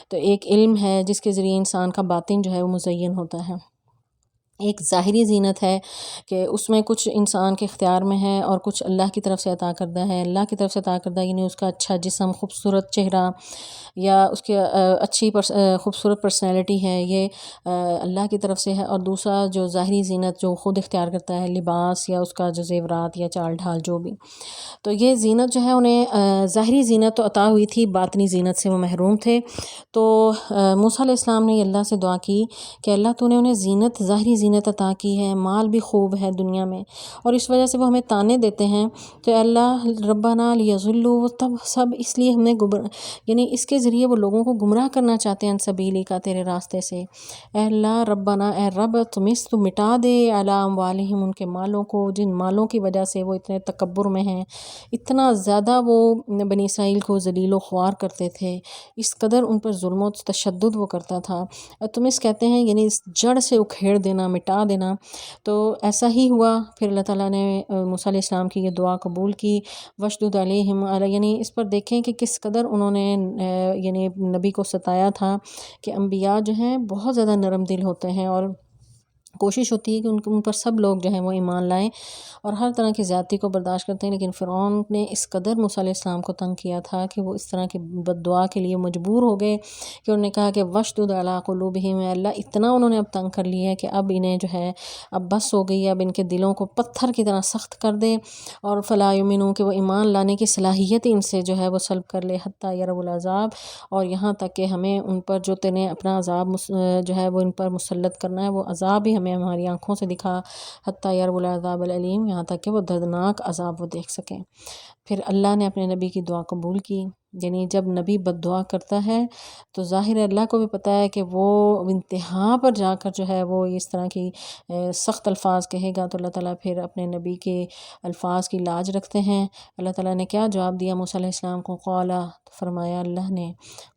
تو ایک علم ہے جس کے ذریعے انسان کا باطن جو ہے وہ مزین ہوتا ہے۔ ایک ظاہری زینت ہے کہ اس میں کچھ انسان کے اختیار میں ہے اور کچھ اللہ کی طرف سے عطا کردہ ہے۔ اللہ کی طرف سے عطا کردہ یعنی اس کا اچھا جسم، خوبصورت چہرہ، یا اس کی اچھی خوبصورت پرسنالٹی ہے، یہ اللہ کی طرف سے ہے۔ اور دوسرا جو ظاہری زینت جو خود اختیار کرتا ہے، لباس یا اس کا جو زیورات یا چال ڈھال جو بھی، تو یہ زینت جو ہے انہیں ظاہری زینت تو عطا ہوئی تھی، باطنی زینت سے وہ محروم تھے۔ تو موسیٰ علیہ السلام نے اللہ سے دعا کی کہ اللہ تو نے انہیں زینت، ظاہری زینت عطا کی ہے، مال بھی خوب ہے دنیا میں، اور اس وجہ سے وہ ہمیں طعنے دیتے ہیں کہ اللہ ربنا لیضلوا، تب سب اس لیے ہم نے یعنی اس کے ذریعے وہ لوگوں کو گمراہ کرنا چاہتے ہیں سبیلی کا، تیرے راستے سے۔ اے اللہ ربنا، اے رب تو مٹا دے علی اموالہم، ان کے مالوں کو، جن مالوں کی وجہ سے وہ اتنے تکبر میں ہیں، اتنا زیادہ وہ بنی اسرائیل کو ذلیل و خوار کرتے تھے، اس قدر ان پر ظلم و تشدد وہ کرتا تھا۔ تمس کہتے ہیں یعنی اس جڑ سے اکھیڑ دینا، مٹا دینا۔ تو ایسا ہی ہوا، پھر اللہ تعالیٰ نے موسیٰ علیہ السلام کی یہ دعا قبول کی۔ وشدد علیہم، یعنی اس پر دیکھیں کہ کس قدر انہوں نے یعنی نبی کو ستایا تھا، کہ انبیاء جو ہیں بہت زیادہ نرم دل ہوتے ہیں، اور کوشش ہوتی ہے کہ ان پر سب لوگ جو ہیں وہ ایمان لائیں اور ہر طرح کی زیادتی کو برداشت کرتے ہیں، لیکن فرعون نے اس قدر موسیٰ علیہ السلام کو تنگ کیا تھا کہ وہ اس طرح کی بد دعا کے لیے مجبور ہو گئے کہ انہوں نے کہا کہ وشدد علی قلوبہم، اللہ اتنا انہوں نے اب تنگ کر لیا ہے کہ اب انہیں جو ہے اب بس ہو گئی ہے، اب ان کے دلوں کو پتھر کی طرح سخت کر دے، اور فلا یؤمنون، کہ وہ ایمان لانے کی صلاحیت ان سے جو ہے وہ سلب کر لے، حتی یروا العذاب، اور یہاں تک کہ ہمیں ان پر جو تینے اپنا عذاب جو ہے وہ ان پر مسلط کرنا ہے، وہ عذاب ہی ہمیں ہماری آنکھوں سے دکھا، حتی یروا العذاب العلیم، یہاں تک کہ وہ دردناک عذاب وہ دیکھ سکیں۔ پھر اللہ نے اپنے نبی کی دعا قبول کی۔ یعنی جب نبی بد دعا کرتا ہے تو ظاہر اللہ کو بھی پتہ ہے کہ وہ انتہا پر جا کر جو ہے وہ اس طرح کی سخت الفاظ کہے گا، تو اللہ تعالیٰ پھر اپنے نبی کے الفاظ کی لاج رکھتے ہیں۔ اللہ تعالیٰ نے کیا جواب دیا موسیٰ علیہ السلام کو؟ قال، فرمایا اللہ نے،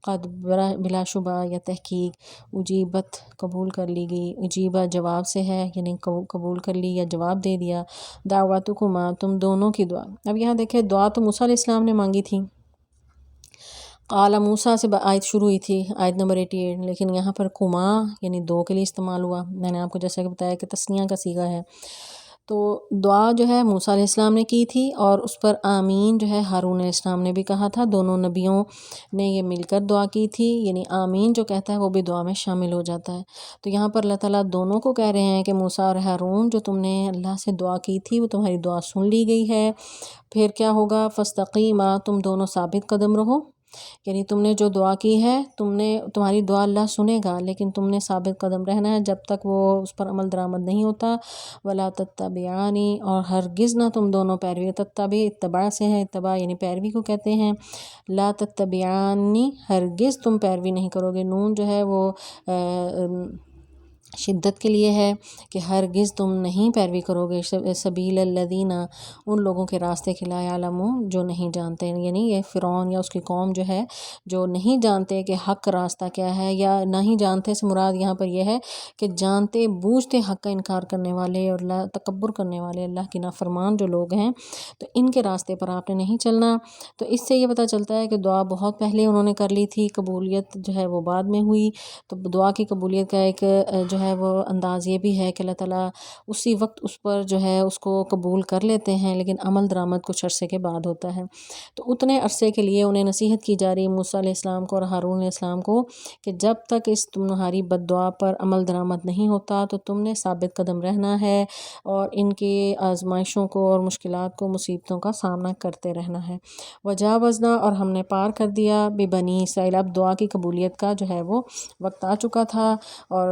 قد، بلا شبہ یا تحقیق، اجیبت، قبول کر لی گئی، اجیبہ جواب سے ہے یعنی قبول کر لی یا جواب دے دیا، دعوتکما، تم دونوں کی دعا۔ اب یہاں دیکھیں دعا تو موسیٰ علیہ السلام نے مانگی تھی، قال موسیٰ سے آیت شروع ہوئی تھی، آیت نمبر 88، لیکن یہاں پر کما یعنی دو کے لیے استعمال ہوا۔ میں نے آپ کو جیسا کہ بتایا کہ تثنیہ کا صیغہ ہے۔ تو دعا جو ہے موسیٰ علیہ السلام نے کی تھی، اور اس پر آمین جو ہے ہارون علیہ السلام نے بھی کہا تھا، دونوں نبیوں نے یہ مل کر دعا کی تھی، یعنی آمین جو کہتا ہے وہ بھی دعا میں شامل ہو جاتا ہے۔ تو یہاں پر اللہ تعالیٰ دونوں کو کہہ رہے ہیں کہ موسیٰ اور ہارون، جو تم نے اللہ سے دعا کی تھی وہ تمہاری دعا سن لی گئی ہے، پھر کیا ہوگا؟ فاستقیما، تم دونوں ثابت قدم رہو، یعنی تم نے جو دعا کی ہے تمہاری دعا اللہ سنے گا، لیکن تم نے ثابت قدم رہنا ہے جب تک وہ اس پر عمل درآمد نہیں ہوتا۔ ولا تتبعانی، اور ہرگز نہ تم دونوں پیروی، تتبع اتباع سے ہے، اتباع یعنی پیروی کو کہتے ہیں، لا تتبعانی، ہرگز تم پیروی نہیں کرو گے، نون جو ہے وہ شدت کے لیے ہے کہ ہرگز تم نہیں پیروی کرو گے، سبیل الذین، ان لوگوں کے راستے کے، لا یعلمون، جو نہیں جانتے، یعنی یہ فرعون یا اس کی قوم جو ہے جو نہیں جانتے کہ حق راستہ کیا ہے، یا نہیں جانتے سے مراد یہاں پر یہ ہے کہ جانتے بوجھتے حق کا انکار کرنے والے اور تکبر کرنے والے، اللہ کی نافرمان جو لوگ ہیں، تو ان کے راستے پر آپ نے نہیں چلنا۔ تو اس سے یہ پتہ چلتا ہے کہ دعا بہت پہلے انہوں نے کر لی تھی، قبولیت جو ہے وہ بعد میں ہوئی۔ تو دعا کی قبولیت کا ایک جو ہے وہ انداز یہ بھی ہے کہ اللہ تعالیٰ اسی وقت اس پر جو ہے اس کو قبول کر لیتے ہیں، لیکن عمل درآمد کچھ عرصے کے بعد ہوتا ہے۔ تو اتنے عرصے کے لیے انہیں نصیحت کی جا رہی ہے موسیٰ علیہ السلام کو اور ہارون علیہ السلام کو کہ جب تک اس تمہاری بد دعا پر عمل درآمد نہیں ہوتا تو تم نے ثابت قدم رہنا ہے اور ان کی آزمائشوں کو اور مشکلات کو، مصیبتوں کا سامنا کرتے رہنا ہے۔ وجاوزنا، اور ہم نے پار کر دیا، ببنی اسرائیل، اب دعا کی قبولیت کا جو ہے وہ وقت آ چکا تھا اور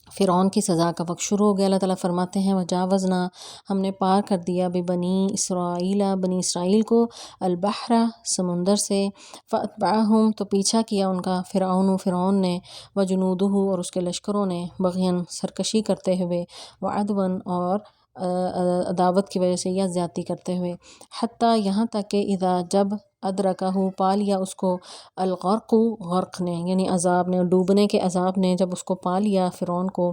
فرعون کی سزا کا وقت شروع ہو گیا۔ اللہ تعالیٰ فرماتے ہیں وجاوزنا، ہم نے پار کر دیا، ببنی اسرائیل، بنی اسرائیل کو، البحر، سمندر سے، فاتبعہم، تو پیچھا کیا ان کا، فرعون نے، وجنودہ، اور اس کے لشکروں نے، بغین، سرکشی کرتے ہوئے، وعدون، اور عداوت کی وجہ سے یا زیادتی کرتے ہوئے، حتیٰ، یہاں تک کہ اذا، جب، ادرکہ، پا لیا اس کو، الغرق، غرق نے، یعنی عذاب نے، ڈوبنے کے عذاب نے جب اس کو پا لیا فرعون کو،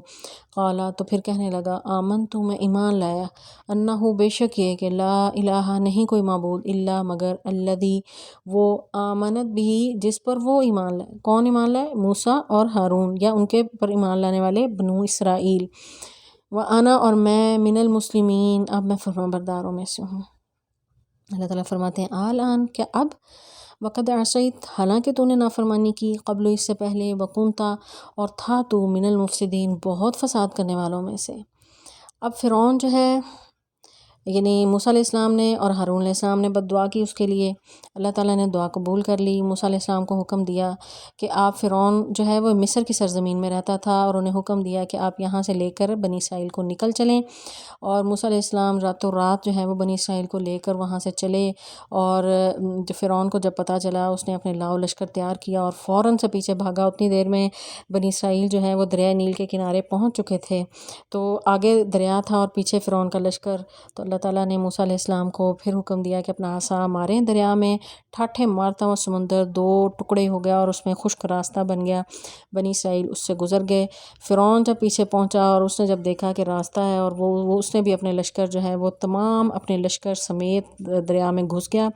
قالا، تو پھر کہنے لگا، آمنت، میں ایمان لایا، انہ، بے شک یہ کہ لا الہ، نہیں کوئی معبود، الا، مگر، الذی، وہ، آمنت بھی، جس پر وہ ایمان لائے، کون ایمان لائے؟ موسیٰ اور ہارون، یا ان کے پر ایمان لانے والے بنو اسرائیل، وَأَنَا، اور میں، من المسلمین، اب میں فرمانبرداروں میں سے ہوں۔ اللہ تعالیٰ فرماتے ہیں آلآن، کیا اب، وقد عصیت، حالانکہ تو نے نافرمانی کی، قبل، اس سے پہلے، وکنتا، اور تھا تو، من المفسدین، بہت فساد کرنے والوں میں سے۔ اب فرعون جو ہے، یعنی موسیٰ علیہ السلام نے اور ہارون علیہ السلام نے بد دعا کی اس کے لیے، اللہ تعالیٰ نے دعا قبول کر لی۔ موسیٰ علیہ السلام کو حکم دیا کہ آپ، فرعون جو ہے وہ مصر کی سرزمین میں رہتا تھا، اور انہیں حکم دیا کہ آپ یہاں سے لے کر بنی اسرائیل کو نکل چلیں، اور موسیٰ علیہ السلام راتوں رات جو ہے وہ بنی اسرائیل کو لے کر وہاں سے چلے، اور جو فرعون کو جب پتہ چلا، اس نے اپنے لاؤ لشکر تیار کیا اور فوراً سے پیچھے بھاگا۔ اتنی دیر میں بنی اسرائیل جو ہے وہ دریائے نیل کے کنارے پہنچ چکے تھے، تو آگے دریا تھا اور پیچھے فرعون کا لشکر۔ تو اللہ تعالیٰ نے موسیٰ علیہ السلام کو پھر حکم دیا کہ اپنا عصا ماریں دریا میں، ٹھاٹھے مارتا ہوا سمندر دو ٹکڑے ہو گیا اور اس میں خشک راستہ بن گیا، بنی اسرائیل اس سے گزر گئے۔ فرعون جب پیچھے پہنچا اور اس نے جب دیکھا کہ راستہ ہے، اور وہ اس نے بھی اپنے لشکر جو ہے وہ تمام اپنے لشکر سمیت دریا میں گھس گیا۔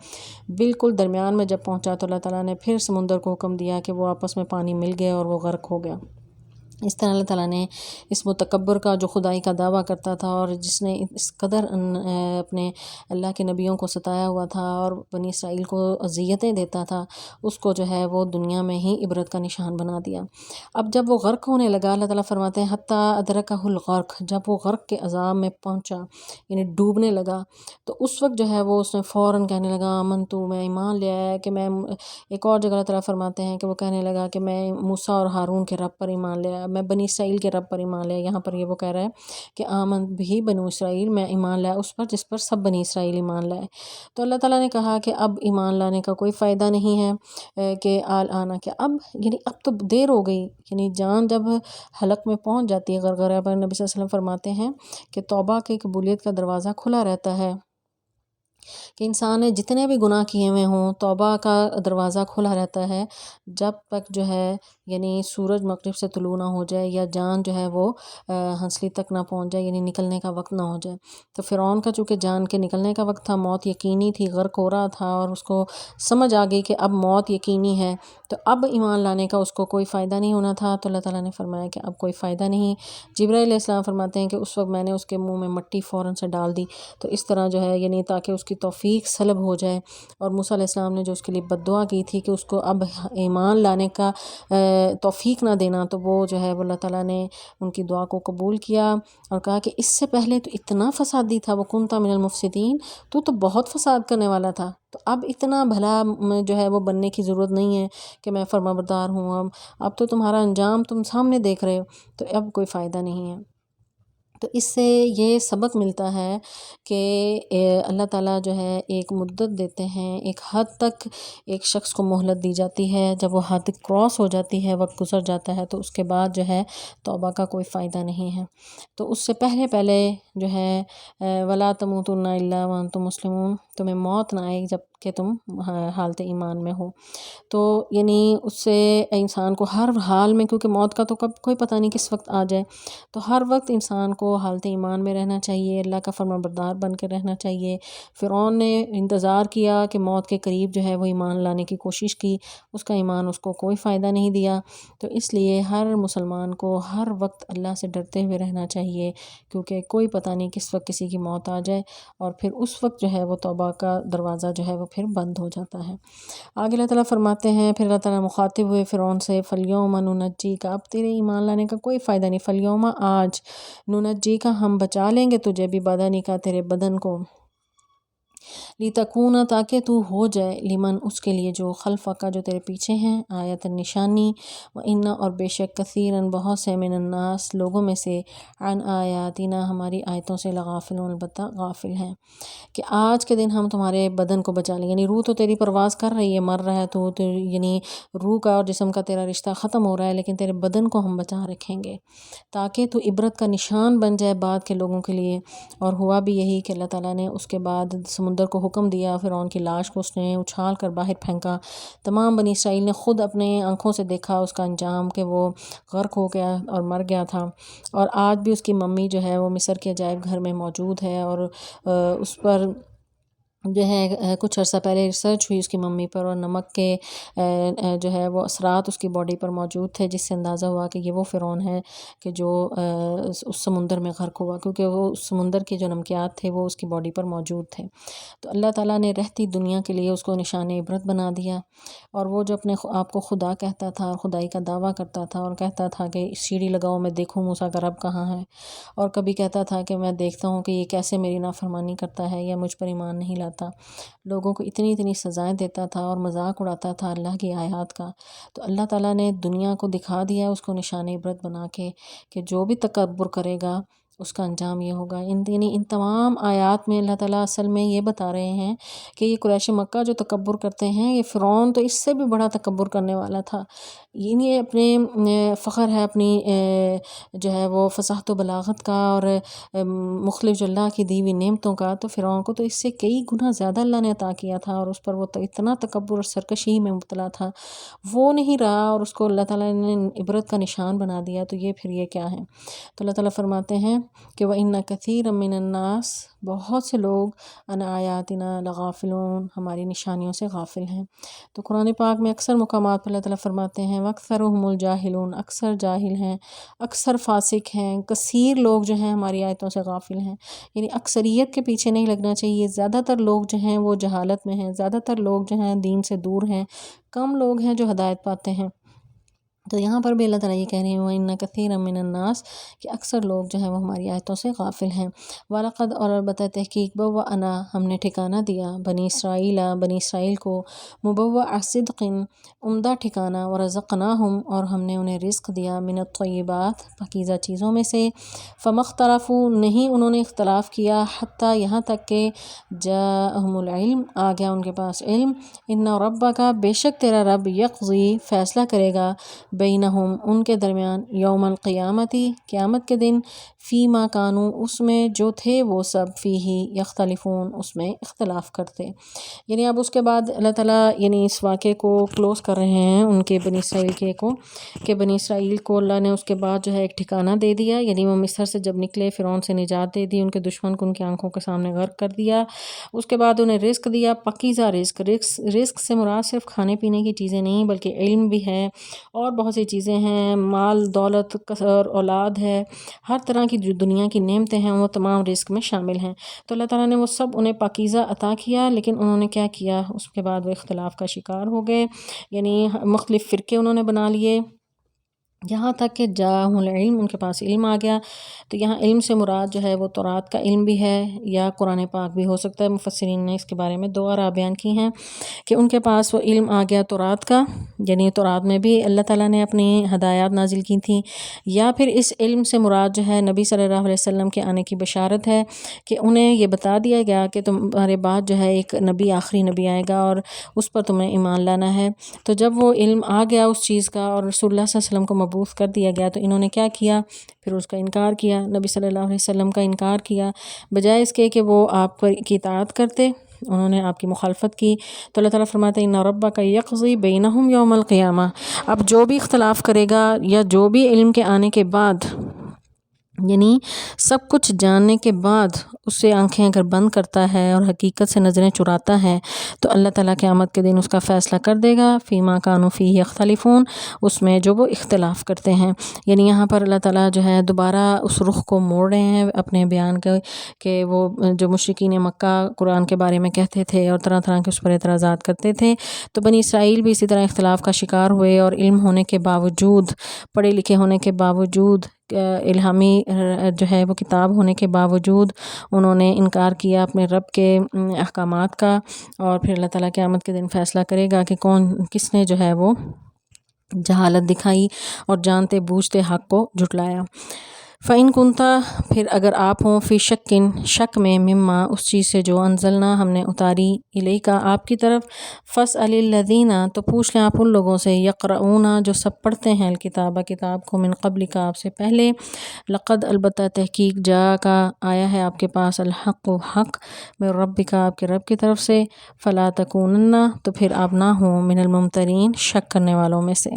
بالکل درمیان میں جب پہنچا تو اللہ تعالیٰ نے پھر سمندر کو حکم دیا کہ وہ آپس میں پانی مل گئے اور وہ غرق ہو گیا۔ اس طرح اللہ تعالیٰ نے اس متکبر کا، جو خدائی کا دعویٰ کرتا تھا اور جس نے اس قدر اپنے اللہ کے نبیوں کو ستایا ہوا تھا اور بنی اسرائیل کو اذیتیں دیتا تھا، اس کو جو ہے وہ دنیا میں ہی عبرت کا نشان بنا دیا۔ اب جب وہ غرق ہونے لگا، اللہ تعالیٰ فرماتے ہیں حتیٰ ادرکہ الغرق، جب وہ غرق کے عذاب میں پہنچا، یعنی ڈوبنے لگا، تو اس وقت جو ہے وہ اس نے فوراً کہنے لگا آمنت، میں ایمان لے آیا کہ میں، ایک اور جگہ اللہ تعالیٰ فرماتے ہیں کہ وہ کہنے لگا کہ میں موسیٰ اور ہارون کے رب پر ایمان لے آیا، میں بنی اسرائیل کے رب پر ایمان لیا۔ یہاں پر یہ وہ کہہ رہا ہے کہ آمن بھی بنو اسرائیل، میں ایمان لایا اس پر جس پر سب بنی اسرائیل ایمان لائے۔ تو اللہ تعالیٰ نے کہا کہ اب ایمان لانے کا کوئی فائدہ نہیں ہے، کہ آنا، کہ اب، یعنی اب تو دیر ہو گئی، یعنی جان جب حلق میں پہنچ جاتی ہے، غرغرہ پر نبی صلی اللہ علیہ وسلم فرماتے ہیں کہ توبہ کی قبولیت کا دروازہ کھلا رہتا ہے، کہ انسان نے جتنے بھی گناہ کیے ہوئے ہوں، توبہ کا دروازہ کھلا رہتا ہے جب تک جو ہے، یعنی سورج مغرب سے طلوع نہ ہو جائے یا جان جو ہے وہ ہنسلی تک نہ پہنچ جائے، یعنی نکلنے کا وقت نہ ہو جائے۔ تو فرعون کا چونکہ جان کے نکلنے کا وقت تھا، موت یقینی تھی، غرق ہو رہا تھا، اور اس کو سمجھ آ گئی کہ اب موت یقینی ہے، تو اب ایمان لانے کا اس کو کوئی فائدہ نہیں ہونا تھا۔ تو اللہ تعالیٰ نے فرمایا کہ اب کوئی فائدہ نہیں۔ جبرائیل علیہ السلام فرماتے ہیں کہ اس وقت میں نے اس کے منہ میں مٹی فوراً سے ڈال دی، تو اس طرح جو ہے، یعنی تاکہ اس کی توفیق سلب ہو جائے، اور موسیٰ علیہ السلام نے جو اس کے لیے بد دعا کی تھی کہ اس کو اب ایمان لانے کا توفیق نہ دینا، تو وہ جو ہے وہ اللہ تعالیٰ نے ان کی دعا کو قبول کیا اور کہا کہ اس سے پہلے تو اتنا فسادی تھا، وَكُنْتَ مِنَ الْمُفْسِدِينَ، تو بہت فساد کرنے والا تھا، تو اب اتنا بھلا جو ہے وہ بننے کی ضرورت نہیں ہے کہ میں فرمانبردار ہوں، اب تو تمہارا انجام تم سامنے دیکھ رہے ہو، تو اب کوئی فائدہ نہیں ہے۔ تو اس سے یہ سبق ملتا ہے کہ اللہ تعالیٰ جو ہے ایک مدت دیتے ہیں، ایک حد تک ایک شخص کو مہلت دی جاتی ہے، جب وہ حد کراس ہو جاتی ہے، وقت گزر جاتا ہے، تو اس کے بعد جو ہے توبہ کا کوئی فائدہ نہیں ہے۔ تو اس سے پہلے جو ہے وَلَا تَمُوتُنَّ إِلَّا وَأَنْتُمْ مُسْلِمُونَ، تمہیں موت نہ آئے جب کہ تم حالت ایمان میں ہو۔ تو یعنی اس سے انسان کو ہر حال میں، کیونکہ موت کا تو کب کوئی پتہ نہیں کس وقت آ جائے، تو ہر وقت انسان کو حالت ایمان میں رہنا چاہیے، اللہ کا فرمانبردار بن کے رہنا چاہیے۔ فرعون نے انتظار کیا کہ موت کے قریب جو ہے وہ ایمان لانے کی کوشش کی، اس کا ایمان اس کو کوئی فائدہ نہیں دیا۔ تو اس لیے ہر مسلمان کو ہر وقت اللہ سے ڈرتے ہوئے رہنا چاہیے، کیونکہ کوئی پتہ نہیں کس وقت کسی کی موت آ جائے، اور پھر اس وقت جو ہے وہ توبہ کا دروازہ جو ہے وہ پھر بند ہو جاتا ہے۔ آگے اللہ تعالیٰ فرماتے ہیں، پھر اللہ تعالیٰ مخاطب ہوئے فرعون سے، فَالْيَوْمَ نُنَجِّيكَ، اب تیرے ایمان لانے کا کوئی فائدہ نہیں، فَالْيَوْمَ آج، نُنَجِّيكَ ہم بچا لیں گے تجھے، بھی بدنِكَ تیرے بدن کو، لِتَكُونَ تاکہ تو ہو جائے، لمن اس کے لیے جو خلفک جو تیرے پیچھے ہیں، آیت نشانی، وَإِنَّ اور بے شک کثیراً بہت سے من الناس لوگوں میں سے، عن آیاتنا ہماری آیتوں سے لغافلون البتہ غافل ہیں، کہ آج کے دن ہم تمہارے بدن کو بچا لیں، یعنی روح تو تیری پرواز کر رہی ہے، مر رہا ہے تو یعنی روح کا اور جسم کا تیرا رشتہ ختم ہو رہا ہے، لیکن تیرے بدن کو ہم بچا رکھیں گے تاکہ تو عبرت کا نشان بن جائے بعد کے لوگوں کے لیے۔ اور ہوا بھی یہی کہ اللہ تعالیٰ نے اس کے بعد سمندر کو حکم دیا، فرعون کی لاش کو اس نے اچھال کر باہر پھینکا، تمام بنی اسرائیل نے خود اپنے آنکھوں سے دیکھا اس کا انجام کہ وہ غرق ہو گیا اور مر گیا تھا، اور آج بھی اس کی ممی جو ہے وہ مصر کے عجائب گھر میں موجود ہے، اور اس پر جو ہے کچھ عرصہ پہلے ریسرچ ہوئی اس کی ممی پر، اور نمک کے جو ہے وہ اثرات اس کی باڈی پر موجود تھے، جس سے اندازہ ہوا کہ یہ وہ فرعون ہے کہ جو اس سمندر میں غرق ہوا، کیونکہ وہ اس سمندر کے جو نمکیات تھے وہ اس کی باڈی پر موجود تھے۔ تو اللہ تعالیٰ نے رہتی دنیا کے لیے اس کو نشان عبرت بنا دیا، اور وہ جو اپنے آپ کو خدا کہتا تھا اور خدائی کا دعویٰ کرتا تھا، اور کہتا تھا کہ سیڑھی لگاؤ میں دیکھوں موسیٰ کا رب کہاں ہے، اور کبھی کہتا تھا کہ میں دیکھتا ہوں کہ یہ کیسے میری نافرمانی کرتا ہے یا مجھ پر ایمان نہیں لاتا، لوگوں کو اتنی سزائیں دیتا تھا اور مذاق اڑاتا تھا اللہ کی آیات کا، تو اللہ تعالیٰ نے دنیا کو دکھا دیا اس کو نشان عبرت بنا کے کہ جو بھی تکبر کرے گا اس کا انجام یہ ہوگا۔ یعنی ان تمام آیات میں اللہ تعالیٰ اصل میں یہ بتا رہے ہیں کہ یہ قریش مکہ جو تکبر کرتے ہیں، یہ فرعون تو اس سے بھی بڑا تکبر کرنے والا تھا، یہ اپنے فخر ہے اپنی جو ہے وہ فصاحت و بلاغت کا اور مختلف جو اللہ کی دی ہوئی نعمتوں کا، تو فرعون کو تو اس سے کئی گنا زیادہ اللہ نے عطا کیا تھا، اور اس پر وہ اتنا تکبر اور سرکشی میں مبتلا تھا، وہ نہیں رہا اور اس کو اللہ تعالیٰ نے عبرت کا نشان بنا دیا، تو یہ پھر یہ کیا ہے؟ تو اللہ تعالیٰ فرماتے ہیں کہ وَإِنَّ كَثِيرًا مِّنَ النَّاسِ بہت سے لوگ عن آیاتنا لغافلون ہماری نشانیوں سے غافل ہیں۔ تو قرآن پاک میں اکثر مقامات پر اللہ تعالیٰ فرماتے ہیں وَأَكْثَرُهُمُ الْجَاهِلُونَ اکثر جاہل ہیں، اکثر فاسق ہیں، کثیر لوگ جو ہیں ہماری آیتوں سے غافل ہیں، یعنی اکثریت کے پیچھے نہیں لگنا چاہیے، زیادہ تر لوگ جو ہیں وہ جہالت میں ہیں، زیادہ تر لوگ جو ہیں دین سے دور ہیں، کم لوگ ہیں جو ہدایت پاتے ہیں۔ تو یہاں پر بھی اللہ تعالیٰ یہ کہہ رہے ہیں وَإِنَّ كَثِيرًا مِّنَ النَّاسِ کہ اکثر لوگ جو ہیں وہ ہماری آیتوں سے غافل ہیں۔ وَلَقَدْ اور البتہ تحقیق بَوَّأْنَا ہم نے ٹھکانہ دیا بنی اسرائیل کو مُبَوَّعَ صِدْقٍ عمدہ ٹھکانہ، وَرَزَقْنَاهُمْ اور ہم نے انہیں رزق دیا من الطیبات پاکیزہ چیزوں میں سے، فَمَا اخْتَلَفُوا نہیں انہوں نے اختلاف کیا، حتیٰ یہاں تک کہ جاءہم العلم آ گیا ان کے پاس علم، ان ربک بے شک تیرا رب یقضی فیصلہ کرے گا بینہم ان کے درمیان یوم القیامتی قیامت کے دن، فیما کانوا اس میں جو تھے وہ سب فیہی یختلفون اس میں اختلاف کرتے۔ یعنی اب اس کے بعد اللہ تعالیٰ یعنی اس واقعے کو کلوز کر رہے ہیں ان کے بنی اسرائیل کے کو، کہ بنی اسرائیل کو اللہ نے اس کے بعد جو ہے ایک ٹھکانہ دے دیا، یعنی وہ مصر سے جب نکلے فرعون سے نجات دے دی، ان کے دشمن کو ان کی آنکھوں کے سامنے غرق کر دیا، اس کے بعد انہیں رزق دیا، پاکیزہ رزق سے مراد صرف کھانے پینے کی چیزیں نہیں بلکہ علم بھی ہے اور بہت سی چیزیں ہیں، مال دولت اور اولاد ہے، ہر طرح کی جو دنیا کی نعمتیں ہیں وہ تمام رزق میں شامل ہیں۔ تو اللہ تعالیٰ نے وہ سب انہیں پاکیزہ عطا کیا، لیکن انہوں نے کیا کیا، اس کے بعد وہ اختلاف کا شکار ہو گئے، یعنی مختلف فرقے انہوں نے بنا لیے، یہاں تک کہ جاءہم العلم ان کے پاس علم آ گیا۔ تو یہاں علم سے مراد جو ہے وہ تورات کا علم بھی ہے یا قرآن پاک بھی ہو سکتا ہے، مفسرین نے اس کے بارے میں دو آراء بیان کی ہیں کہ ان کے پاس وہ علم آ گیا تورات کا، یعنی تورات میں بھی اللہ تعالیٰ نے اپنی ہدایات نازل کی تھیں، یا پھر اس علم سے مراد جو ہے نبی صلی اللہ علیہ وسلم کے آنے کی بشارت ہے کہ انہیں یہ بتا دیا گیا کہ تمہارے بعد جو ہے ایک نبی آخری نبی آئے گا اور اس پر تمہیں ایمان لانا ہے۔ تو جب وہ علم آ گیا اس چیز کا اور رسول اللہ صلی اللہ علیہ وسلم کو مبعوث کر دیا گیا، تو انہوں نے کیا کیا، پھر اس کا انکار کیا، نبی صلی اللہ علیہ وسلم کا انکار کیا، بجائے اس کے کہ وہ آپ کی اطاعت کرتے انہوں نے آپ کی مخالفت کی، تو اللہ تعالیٰ فرماتے ہیں ان ربک یقضی بینہم یوم القیامہ، اب جو بھی اختلاف کرے گا یا جو بھی علم کے آنے کے بعد، یعنی سب کچھ جاننے کے بعد اسے آنکھیں اگر بند کرتا ہے اور حقیقت سے نظریں چراتا ہے، تو اللہ تعالیٰ قیامت کے دن اس کا فیصلہ کر دے گا فیما کانوا فیہ یختلفون، اس میں جو وہ اختلاف کرتے ہیں۔ یعنی یہاں پر اللہ تعالیٰ جو ہے دوبارہ اس رخ کو موڑ رہے ہیں اپنے بیان کے، کہ وہ جو مشرکین مکہ قرآن کے بارے میں کہتے تھے اور طرح طرح کے اس پر اعتراضات کرتے تھے، تو بنی اسرائیل بھی اسی طرح اختلاف کا شکار ہوئے، اور علم ہونے کے باوجود، پڑھے لکھے ہونے کے باوجود، الہامی جو ہے وہ کتاب ہونے کے باوجود انہوں نے انکار کیا اپنے رب کے احکامات کا، اور پھر اللہ تعالیٰ قیامت کے دن فیصلہ کرے گا کہ کس نے جو ہے وہ جہالت دکھائی اور جانتے بوجھتے حق کو جھٹلایا۔ فَإِن كُنْتَ، پھر اگر آپ ہوں، فی شک میں، مما، اس چیز سے جو انزلنا، ہم نے اتاری، الیکا، آپ کی طرف، فاسأل الذین، تو پوچھ لیں آپ ان لوگوں سے، یقرؤون، جو سب پڑھتے ہیں، الکتاب، کتاب کو، من قبلک، آپ سے پہلے، لقد، البتہ تحقیق، جاءک، آیا ہے آپ کے پاس، الحق، حق، من ربک، آپ کے رب کی طرف سے، فلا تکونن، تو پھر آپ نہ ہوں، من الممترین، شک کرنے والوں میں سے،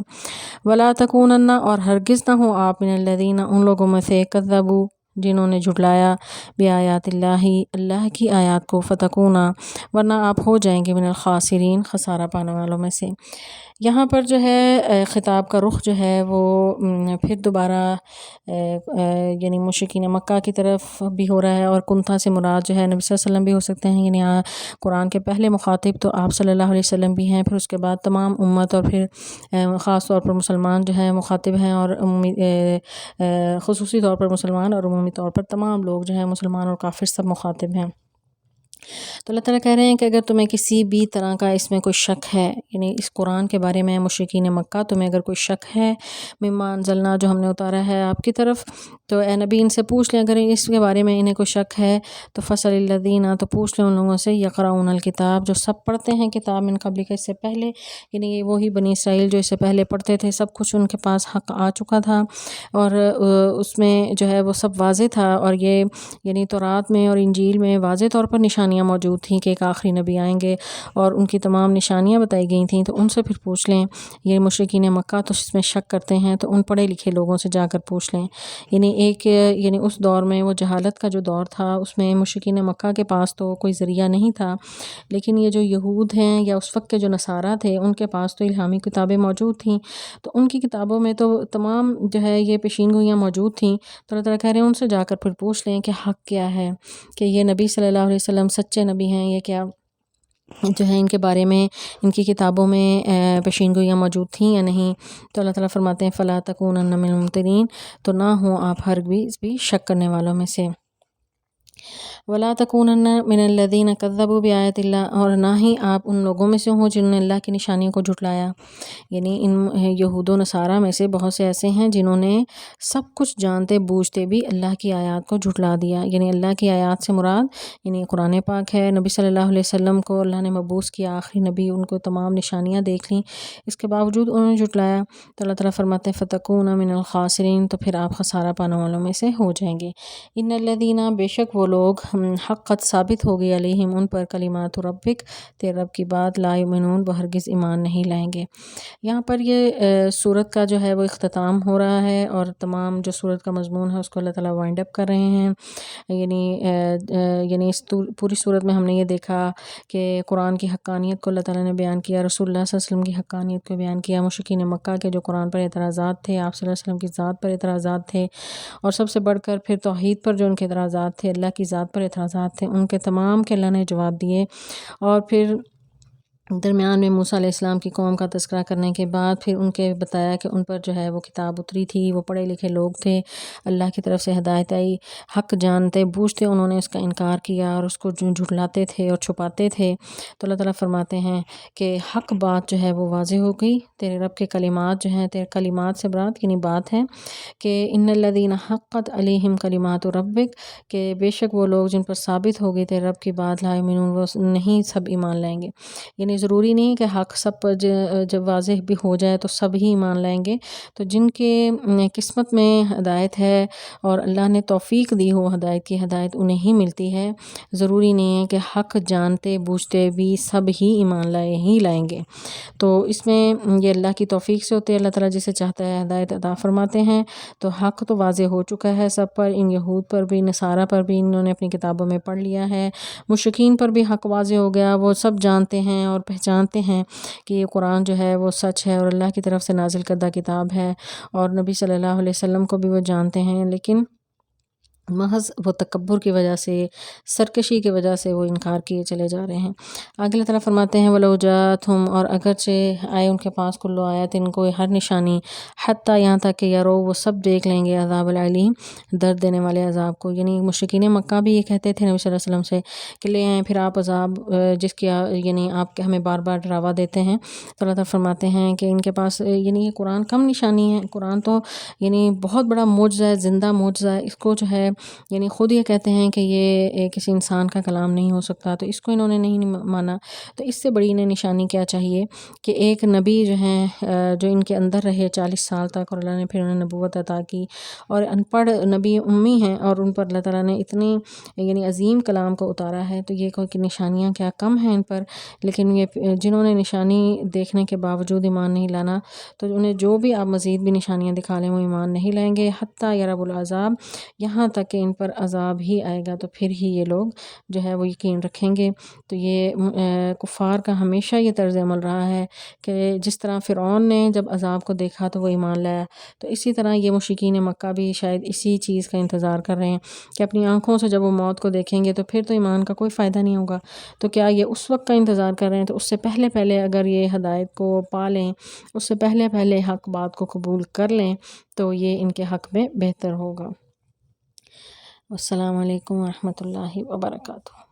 ولا تکونن، اور ہرگز نہ ہوں آپ، من الذین، ان لوگوں میں سے، کذبوا، جنہوں نے جھٹلایا، بآیات اللہ، اللہ کی آیات کو، فتکونا، ورنہ آپ ہو جائیں گے، من الخاسرین، خسارہ پانے والوں میں سے۔ یہاں پر جو ہے خطاب کا رخ جو ہے وہ پھر دوبارہ یعنی مشرکین مکہ کی طرف بھی ہو رہا ہے، اور کنتھا سے مراد جو ہے نبی صلی اللہ علیہ وسلم بھی ہو سکتے ہیں، یعنی قرآن کے پہلے مخاطب تو آپ صلی اللہ علیہ وسلم بھی ہیں، پھر اس کے بعد تمام امت، اور پھر خاص طور پر مسلمان جو ہیں مخاطب ہیں، اور خصوصی طور پر مسلمان، اور عمومی طور پر تمام لوگ جو ہیں مسلمان اور کافر سب مخاطب ہیں۔ تو اللہ تعالیٰ کہہ رہے ہیں کہ اگر تمہیں کسی بھی طرح کا اس میں کوئی شک ہے، یعنی اس قرآن کے بارے میں، مشرکین مکہ، تمہیں اگر کوئی شک ہے، مما انزلنا، جو ہم نے اتارا ہے آپ کی طرف، تو اے نبی ان سے پوچھ لیں، اگر اس کے بارے میں انہیں کوئی شک ہے، تو فصل الذین، تو پوچھ لیں ان لوگوں سے، یقرؤون الکتاب، جو سب پڑھتے ہیں کتاب، من قبلک، اس سے پہلے، یعنی یہ وہی بنی اسرائیل جو اس سے پہلے پڑھتے تھے، سب کچھ ان کے پاس حق آ چکا تھا، اور اس میں جو ہے وہ سب واضح تھا، اور یہ یعنی تورات میں اور انجیل میں واضح طور پر نشانیاں موجود تھیں کہ ایک آخری نبی آئیں گے، اور ان کی تمام نشانیاں بتائی گئی تھیں، تو ان سے پھر پوچھ لیں، یہ مشرکین مکہ تو اس میں شک کرتے ہیں، تو ان پڑھے لکھے لوگوں سے جا کر پوچھ لیں، یعنی اس دور میں، وہ جہالت کا جو دور تھا، اس میں مشرکین مکہ کے پاس تو کوئی ذریعہ نہیں تھا، لیکن یہ جو یہود ہیں یا اس وقت کے جو نصارہ تھے، ان کے پاس تو الہامی کتابیں موجود تھیں، تو ان کی کتابوں میں تو تمام جو ہے یہ پیشین گوئیاں موجود تھیں، تو اللہ تعالیٰ کہہ رہے ہیں ان سے جا کر پھر پوچھ لیں کہ حق کیا ہے، کہ یہ نبی صلی اللہ علیہ وسلم سچے نبی ہیں، یہ کیا جو ہے ان کے بارے میں ان کی کتابوں میں پیشین گوئیاں موجود تھیں یا نہیں۔ تو اللہ تعالیٰ فرماتے ہیں فلا تکونن من الممترین، تو نہ ہوں آپ ہرگز بھی شک کرنے والوں میں سے، ولا تکونن من الذین کذبوا بآیات اللہ، اور نہ ہی آپ ان لوگوں میں سے ہوں جنہوں نے اللہ کی نشانیوں کو جھٹلایا، یعنی ان یہود و نصارہ میں سے بہت سے ایسے ہیں جنہوں نے سب کچھ جانتے بوجھتے بھی اللہ کی آیات کو جھٹلا دیا، یعنی اللہ کی آیات سے مراد یعنی قرآن پاک ہے، نبی صلی اللہ علیہ وسلم کو اللہ نے مبعوث کیا، آخری نبی، ان کو تمام نشانیاں دیکھ لیں، اس کے باوجود انہوں نے جھٹلایا، تو اللہ تعالیٰ فرماتے ہیں فتکون من الخاسرین، تو پھر آپ خسارہ پانے والوں میں سے ہو جائیں گے۔ ان الذین، بے شک وہ لوگ، حقت ثابت ہو گئی علیہم، ان پر، کلمات ربک، تیرے رب کی بات، لا یؤمنون، وہ ہرگز ایمان نہیں لائیں گے۔ یہاں پر یہ سورت کا جو ہے وہ اختتام ہو رہا ہے، اور تمام جو سورت کا مضمون ہے اس کو اللہ تعالیٰ وائنڈ اپ کر رہے ہیں، یعنی اس پوری سورت میں ہم نے یہ دیکھا کہ قرآن کی حقانیت کو اللہ تعالیٰ نے بیان کیا، رسول اللہ صلی اللہ علیہ وسلم کی حقانیت کو بیان کیا، مشرکین مکہ کے جو قرآن پر اعتراضات تھے، آپ صلی اللہ علیہ وسلم کی ذات پر اعتراضات تھے، اور سب سے بڑھ کر پھر توحید پر جو ان کے اعتراضات تھے، اللہ کی ذات پر اعتراضات تھے، ان کے تمام کے اللہ نے جواب دیے، اور پھر درمیان میں موسیٰ علیہ السلام کی قوم کا تذکرہ کرنے کے بعد پھر ان کے بتایا کہ ان پر جو ہے وہ کتاب اتری تھی، وہ پڑھے لکھے لوگ تھے، اللہ کی طرف سے ہدایت آئی، حق جانتے بوجھتے انہوں نے اس کا انکار کیا اور اس کو جھٹلاتے تھے اور چھپاتے تھے، تو اللہ تعالیٰ فرماتے ہیں کہ حق بات جو ہے وہ واضح ہو گئی، تیرے رب کے کلمات جو ہیں، تیرے کلمات سے برات یعنی بات ہے کہ ان الذین حقت علیہم کلمات ربک، کہ بے شک وہ لوگ جن پر ثابت ہو گئی تیرے رب کی بات، لا یؤمنون، وہ نہیں سب ایمان لائیں گے، یعنی ضروری نہیں کہ حق سب پر جب واضح بھی ہو جائے تو سب ہی مان لائیں گے. تو جن کے قسمت میں ہدایت ہے اور اللہ نے توفیق دی ہو ہدایت کی، ہدایت انہیں ہی ملتی ہے. ضروری نہیں ہے کہ حق جانتے بوجھتے بھی سب ہی ایمان لائیں گے. تو اس میں یہ اللہ کی توفیق سے ہوتے ہیں. اللہ تعالیٰ جسے چاہتا ہے ہدایت عطا فرماتے ہیں. تو حق تو واضح ہو چکا ہے سب پر، ان یہود پر بھی، نصارہ پر بھی انہوں نے اپنی کتابوں میں پڑھ لیا ہے. مشرکین پر بھی حق واضح ہو گیا، وہ سب جانتے ہیں اور پہچانتے ہیں کہ یہ قرآن جو ہے وہ سچ ہے اور اللہ کی طرف سے نازل کردہ کتاب ہے، اور نبی صلی اللہ علیہ وسلم کو بھی وہ جانتے ہیں. لیکن محض وہ تکبر کی وجہ سے، سرکشی کی وجہ سے وہ انکار کیے چلے جا رہے ہیں. آگے اللہ تعالیٰ فرماتے ہیں وَلَوْ جَاءَتْهُمْ، اور اگرچہ آئے ان کے پاس کل آیت، ان کو ہر نشانی، حتیٰ یہاں تک کہ یرو، وہ سب دیکھ لیں گے عذاب العلیم، درد دینے والے عذاب کو. یعنی مشرکین مکہ بھی یہ کہتے تھے نبی صلی اللہ علیہ وسلم سے کہ لے آئیں پھر آپ عذاب جس کی یعنی آپ ہمیں بار بار ڈراوا دیتے ہیں. تو اللہ تعالیٰ فرماتے ہیں کہ ان کے پاس یعنی یہ قرآن کم نشانی ہے. قرآن تو یعنی بہت بڑا معجزہ ہے، زندہ معجزہ ہے. اس کو جو ہے یعنی خود یہ کہتے ہیں کہ یہ کسی انسان کا کلام نہیں ہو سکتا، تو اس کو انہوں نے نہیں مانا. تو اس سے بڑی انہیں نشانی کیا چاہیے کہ ایک نبی جو ہیں جو ان کے اندر رہے 40 سال تک، اور اللہ نے پھر انہیں نبوت عطا کی، اور ان پڑھ نبی امی ہیں اور ان پر اللہ تعالیٰ نے اتنی یعنی عظیم کلام کو اتارا ہے. تو یہ کوئی نشانیاں کیا کم ہیں ان پر. لیکن یہ جنہوں نے نشانی دیکھنے کے باوجود ایمان نہیں لانا، تو انہیں جو بھی آپ مزید بھی نشانیاں دکھا لیں وہ ایمان نہیں لائیں گے. حتیٰ یرب العذاب، یہاں تک کہ ان پر عذاب ہی آئے گا تو پھر ہی یہ لوگ جو ہے وہ یقین رکھیں گے. تو یہ کفار کا ہمیشہ یہ طرز عمل رہا ہے کہ جس طرح فرعون نے جب عذاب کو دیکھا تو وہ ایمان لایا، تو اسی طرح یہ مشرکین مکہ بھی شاید اسی چیز کا انتظار کر رہے ہیں کہ اپنی آنکھوں سے جب وہ موت کو دیکھیں گے تو پھر تو ایمان کا کوئی فائدہ نہیں ہوگا. تو کیا یہ اس وقت کا انتظار کر رہے ہیں؟ تو اس سے پہلے اگر یہ ہدایت کو پا لیں، اس سے پہلے حق بات کو قبول کر لیں تو یہ ان کے حق میں بہتر ہوگا. السلام علیکم ورحمۃ اللہ وبرکاتہ.